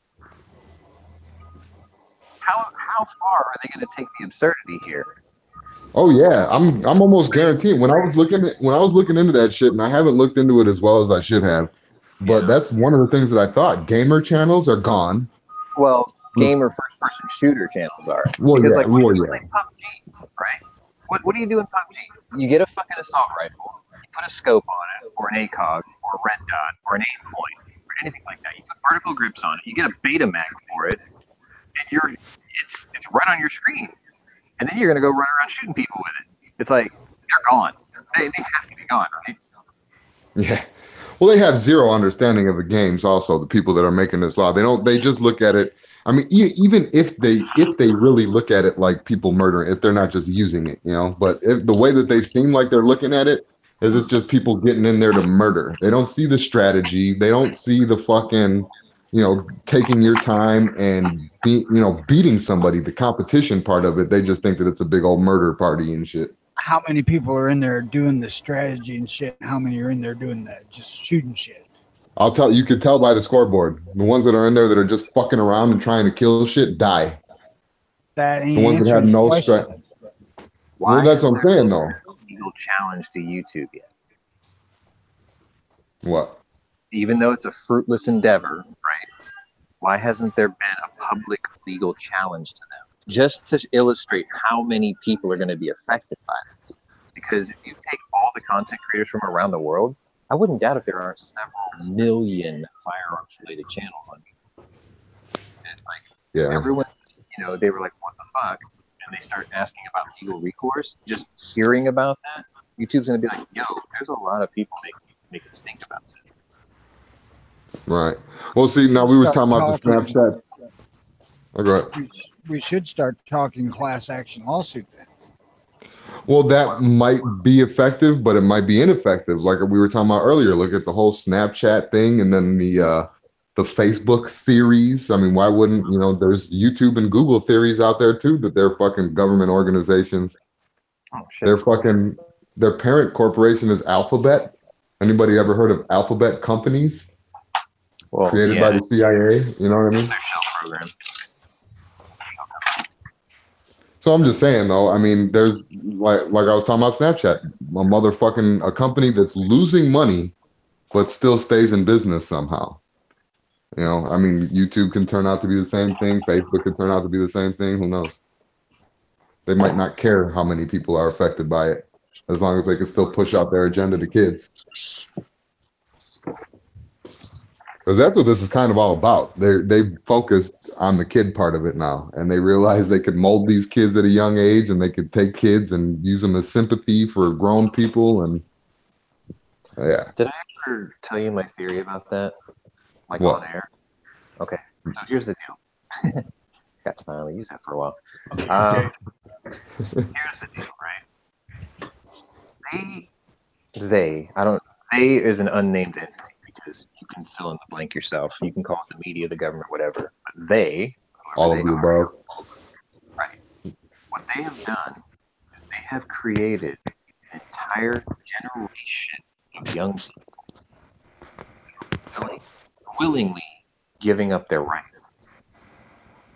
How far are they going to take the absurdity here? Oh yeah, I'm almost guaranteed. When I was looking into that shit, and I haven't looked into it as well as I should have, but that's one of the things that I thought. Gamer channels are gone. Well, gamer first-person shooter channels are. Well, because, yeah, like, when you yeah. play PUBG, right? What do you do in PUBG? You get a fucking assault rifle, you put a scope on it, or an ACOG, or a red dot, or an aim point, or anything like that. You put vertical grips on it. You get a Betamax for it, and it's right on your screen. And then you're gonna go run around shooting people with it. It's like they're gone. They have to be gone, right? Yeah. Well, they have zero understanding of the games. Also, the people that are making this law, they just look at it. I mean, even if they really look at it like people murdering, if they're not just using it, But if the way that they seem like they're looking at it is, it's just people getting in there to murder. They don't see the strategy. They don't see the fucking, taking your time and beating somebody. The competition part of it. They just think that it's a big old murder party and shit. How many people are in there doing the strategy and shit? How many are in there doing that, just shooting shit? You could tell by the scoreboard. The ones that are in there that are just fucking around and trying to kill shit die. That ain't The ones that have answering the no question. strength. Well, that's what I'm saying, though. Legal challenge to YouTube yet? What? Even though it's a fruitless endeavor, right? Why hasn't there been a public legal challenge to them? Just to illustrate how many people are going to be affected by this. Because if you take all the content creators from around the world, I wouldn't doubt if there are several million firearms-related channels on YouTube. And it's like, Yeah. everyone, they were like, what the fuck? And they start asking about legal recourse. Just hearing about that, YouTube's going to be like, yo, there's a lot of people making us think about that. Right. Well, see, now we was talking about the Snapchat. Oh, go ahead. We should start talking class action lawsuit then. Well, that might be effective, but it might be ineffective. Like we were talking about earlier, look at the whole Snapchat thing, and then the Facebook theories. I mean, why wouldn't, there's YouTube and Google theories out there too, that they're fucking government organizations. Oh, shit. Their parent corporation is Alphabet. Anybody ever heard of Alphabet Companies? Well, created by the CIA, you know what I mean? Their shell program. So I'm just saying, though, I mean, there's like I was talking about Snapchat, a company that's losing money, but still stays in business somehow. I mean, YouTube can turn out to be the same thing. Facebook can turn out to be the same thing. Who knows? They might not care how many people are affected by it, as long as they can still push out their agenda to kids. Because that's what this is kind of all about. They've focused on the kid part of it now, and they realize they could mold these kids at a young age, and they could take kids and use them as sympathy for grown people. And yeah. Did I ever tell you my theory about that? Like what? On air? Okay. So here's the deal. Got to finally use that for a while. Here's the deal, right? They is an unnamed entity, because you can fill in the blank yourself. You can call it the media, the government, whatever. But they, all of the above. Right. What they have done is they have created an entire generation of young people willingly giving up their rights.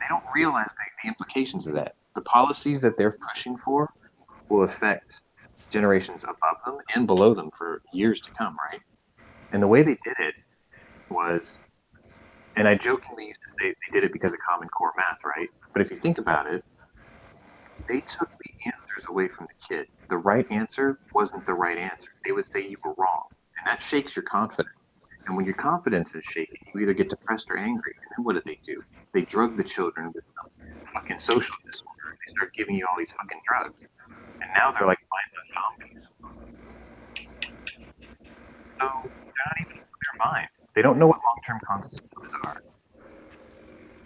They don't realize the implications of that. The policies that they're pushing for will affect generations above them and below them for years to come, right? And the way they did it was, and I jokingly used to say they did it because of Common Core math, right? But if you think about it, they took the answers away from the kids. The right answer wasn't the right answer. They would say you were wrong. And that shakes your confidence. And when your confidence is shaken, you either get depressed or angry. And then what do? They drug the children with fucking social disorder. They start giving you all these fucking drugs. And now they're like mindless zombies. So they're not even in their mind. They don't know what long-term consequences are.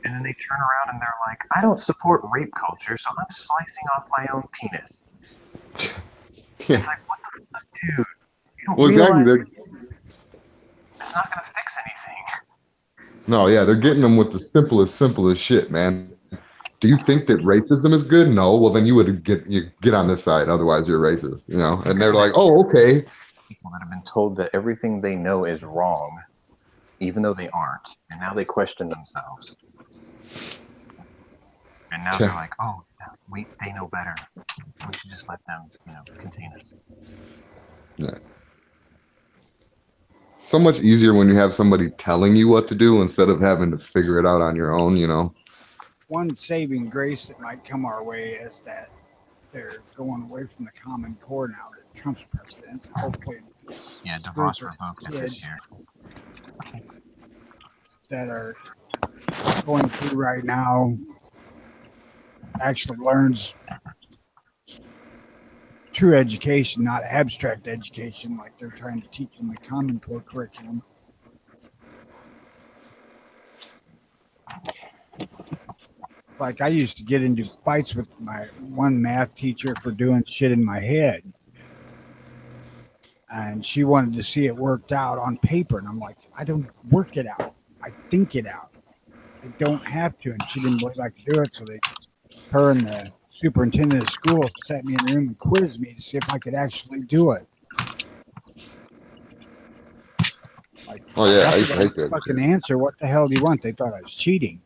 And then they turn around and they're like, I don't support rape culture, so I'm slicing off my own penis. Yeah. It's like, what the fuck, dude? You don't Well, exactly. realize it's not going to fix anything. No, yeah, they're getting them with the simplest shit, man. Do you think that racism is good? No. Well, then you get on this side. Otherwise, you're racist. You know. And they're like, oh, okay. People that have been told that everything they know is wrong, even though they aren't, and now they question themselves. And now they're like, oh, they know better. We should just let them, contain us. Yeah. So much easier when you have somebody telling you what to do instead of having to figure it out on your own, One saving grace that might come our way is that they're going away from the Common Core now that Trump's president. Hopefully, yeah, DeVos revoked it this year. That are going through right now actually learns true education, not abstract education like they're trying to teach in the Common Core curriculum. Like I used to get into fights with my one math teacher for doing shit in my head. And she wanted to see it worked out on paper. And I'm like, I don't work it out. I think it out. I don't have to. And she didn't believe I could do it. So her and the superintendent of school sat me in the room and quizzed me to see if I could actually do it. Like, oh yeah, I hate that. Fucking answer. What the hell do you want? They thought I was cheating.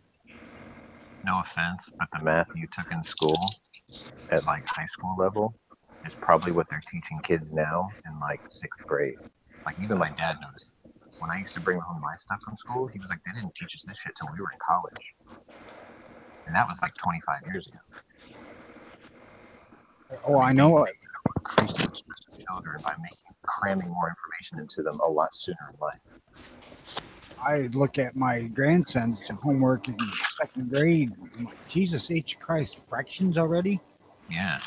No offense, but the math you took in school at like high school level is probably what they're teaching kids now in like 6th grade. Like even my dad noticed. When I used to bring home my stuff from school, he was like, they didn't teach us this shit till we were in college. And that was like 25 years ago. Oh, I know it. Increase the stress of children by cramming more information into them a lot sooner in life. I look at my grandson's homework in 2nd grade. I'm like, Jesus H. Christ, fractions already? Yeah.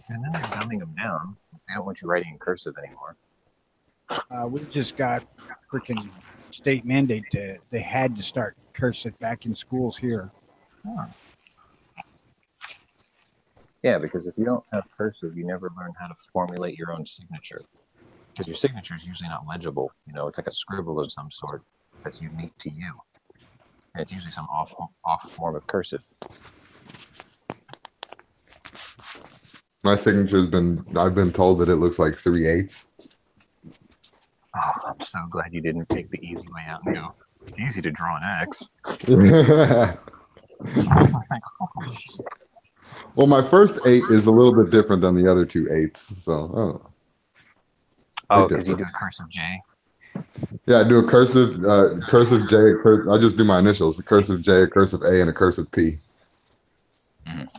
And then they're dumbing them down. They don't want you writing in cursive anymore. We just got freaking state mandate that they had to start cursive back in schools here. Huh. Yeah, because if you don't have cursive, you never learn how to formulate your own signature. Because your signature is usually not legible. It's like a scribble of some sort that's unique to you. And it's usually some off form of cursive. My signature's I've been told that it looks like 3/8. Oh, I'm so glad you didn't take the easy way out and go, it's easy to draw an X. Well, my first 8 is a little bit different than the other 2 8s. So, I don't know. Oh, because you do a cursive J? Yeah, I do a cursive J. I just do my initials: a cursive J, a cursive A, and a cursive P.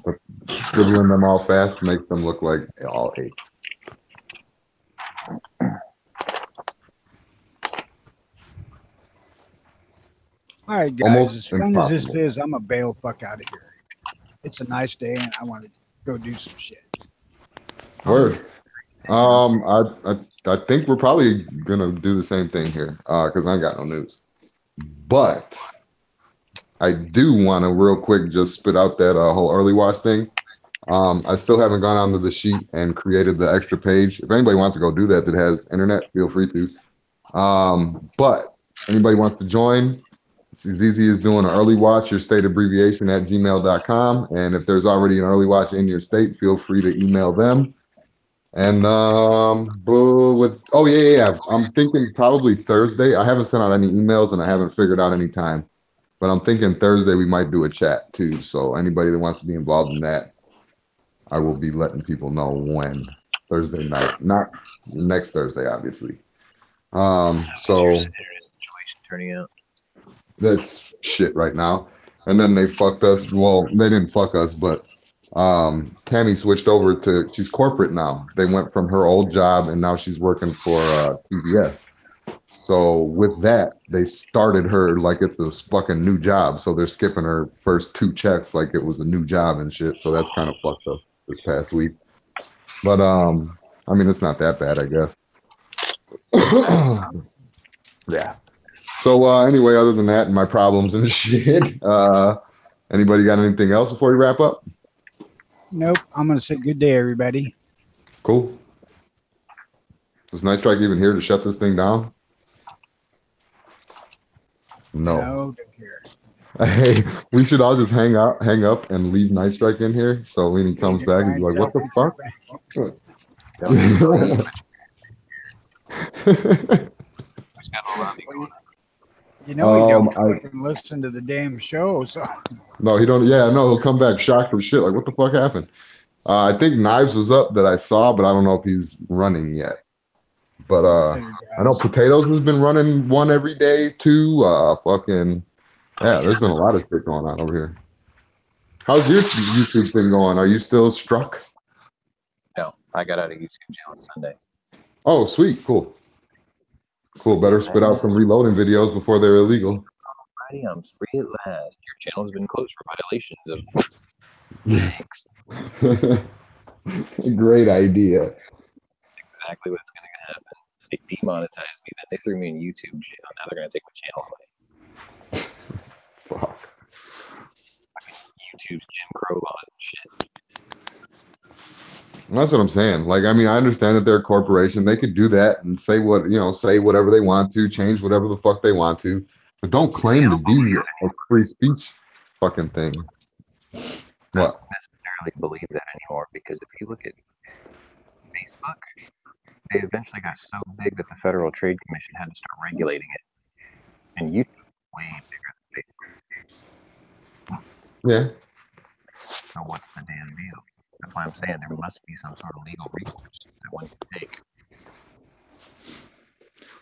But scribbling them all fast makes them look like all 8s. All right, guys. Almost as fun as this impossible. is, I'm going to bail the fuck out of here. It's a nice day, and I want to go do some shit. Word. I think we're probably gonna do the same thing here, because I ain't got no news. But I do want to real quick just spit out that whole early watch thing. I still haven't gone onto the sheet and created the extra page. If anybody wants to go do that has internet, feel free to. But anybody wants to join, it's as easy as doing an early watch, your state abbreviation at gmail.com. And if there's already an early watch in your state, feel free to email them. And I'm thinking probably Thursday. I haven't sent out any emails and I haven't figured out any time, but I'm thinking Thursday we might do a chat too. So anybody that wants to be involved in that, I will be letting people know when. Thursday night, not next Thursday, obviously. So Turning out. that's shit right now. And then they fucked us. Well, they didn't fuck us, but Tammy switched over she's corporate now. They went from her old job and now she's working for CBS. So with that, they started her like it's a fucking new job. So they're skipping her first 2 checks like it was a new job and shit. So that's kind of fucked up this past week. But I mean, it's not that bad, I guess. Yeah. So anyway, other than that and my problems and shit, anybody got anything else before we wrap up? Nope. I'm gonna say good day, everybody. Cool. Is Night Strike even here to shut this thing down? No. No, don't care. Hey, we should all just hang up, and leave Night Strike in here. So when he comes back, he's like, "What the fuck?" You know, you don't I- fucking listen to the damn show, so No, he don't. Yeah, no, he'll come back shocked for shit. Like, what the fuck happened? I think Knives was up that I saw, but I don't know if he's running yet. But I know Potatoes has been running one every day too. Fucking yeah, there's been a lot of shit going on over here. How's your YouTube thing going? Are you still struck? No, I got out of YouTube jail on Sunday. Oh, sweet, cool. Cool. Better spit out some reloading videos before they're illegal. Friday, I'm free at last. Your channel's been closed for violations of. Thanks. Great idea. Exactly what's going to happen. They demonetized me, then they threw me in YouTube jail. Now they're going to take my channel away. Fuck. YouTube's Jim Crow laws and shit. That's what I'm saying. Like, I mean, I understand that they're a corporation. They could do that and say say whatever they want to, change whatever the fuck they want to, but don't claim to be a free speech fucking thing. I What? don't necessarily believe that anymore because if you look at Facebook, they eventually got so big that the Federal Trade Commission had to start regulating it. And YouTube is way bigger than Facebook. Yeah. So what's the damn deal? That's why I'm saying there must be some sort of legal recourse that one can take.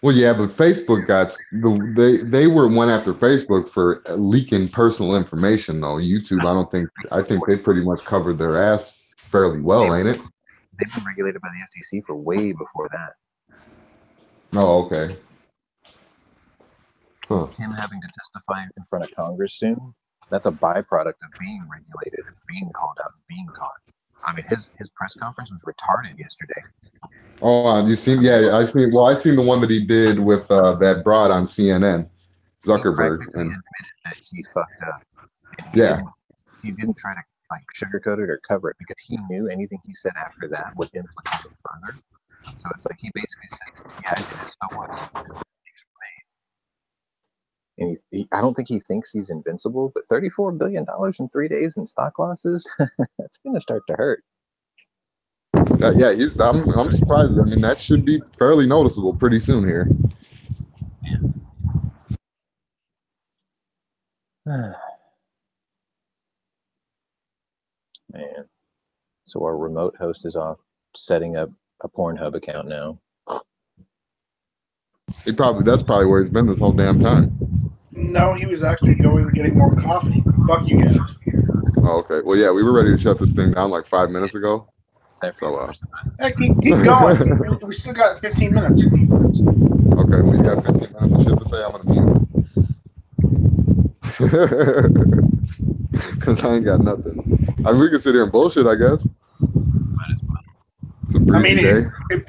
Well, yeah, but Facebook they went after Facebook for leaking personal information though. YouTube, I think they pretty much covered their ass fairly well, ain't it? They've been regulated by the FTC for way before that. Oh, okay. Huh. Him having to testify in front of Congress soon, that's a byproduct of being regulated, being called out, and being caught. I mean, his press conference was retarded yesterday. Oh, you seen? Yeah, I seen. Well, I seen the one that he did with that broad on CNN, Zuckerberg, He and admitted that he fucked up. And he didn't try to like sugarcoat it or cover it because he knew anything he said after that would implicate him further. So it's like he basically said, "Yeah, I did it. So what?" And I don't think he thinks he's invincible, but $34 billion in 3 days in stock losses, that's going to start to hurt. yeah, I'm surprised. I mean, that should be fairly noticeable pretty soon here. Man. So our remote host is off setting up a Pornhub account now. That's probably where he's been this whole damn time. No, he was actually going and getting more coffee. Fuck you guys. Oh, okay. Well, yeah, we were ready to shut this thing down like 5 minutes ago. So, Hey, keep going. We still got 15 minutes. Okay, we got 15 minutes of shit to say. I'm gonna mute. Because I ain't got nothing. I mean, we can sit here and bullshit, I guess. might as well. It's a breezy day. Is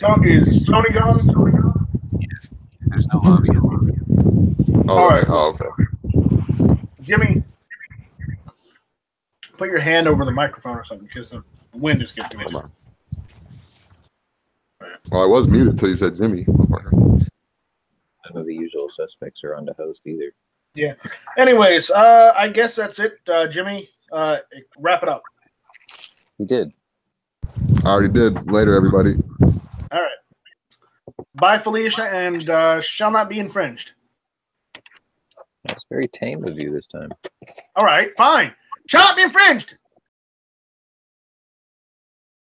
Tony gone? There's no lobby. Oh, All right. Oh, okay. Jimmy, put your hand over the microphone or something because the wind is getting to me. Well, I was muted until you said Jimmy. None of the usual suspects are on the host either. Yeah. Anyways, I guess that's it, Jimmy. Wrap it up. He did. I already did. Later, everybody. All right. Bye, Felicia, and shall not be infringed. That's very tame of you this time. All right, fine. Shall not be infringed.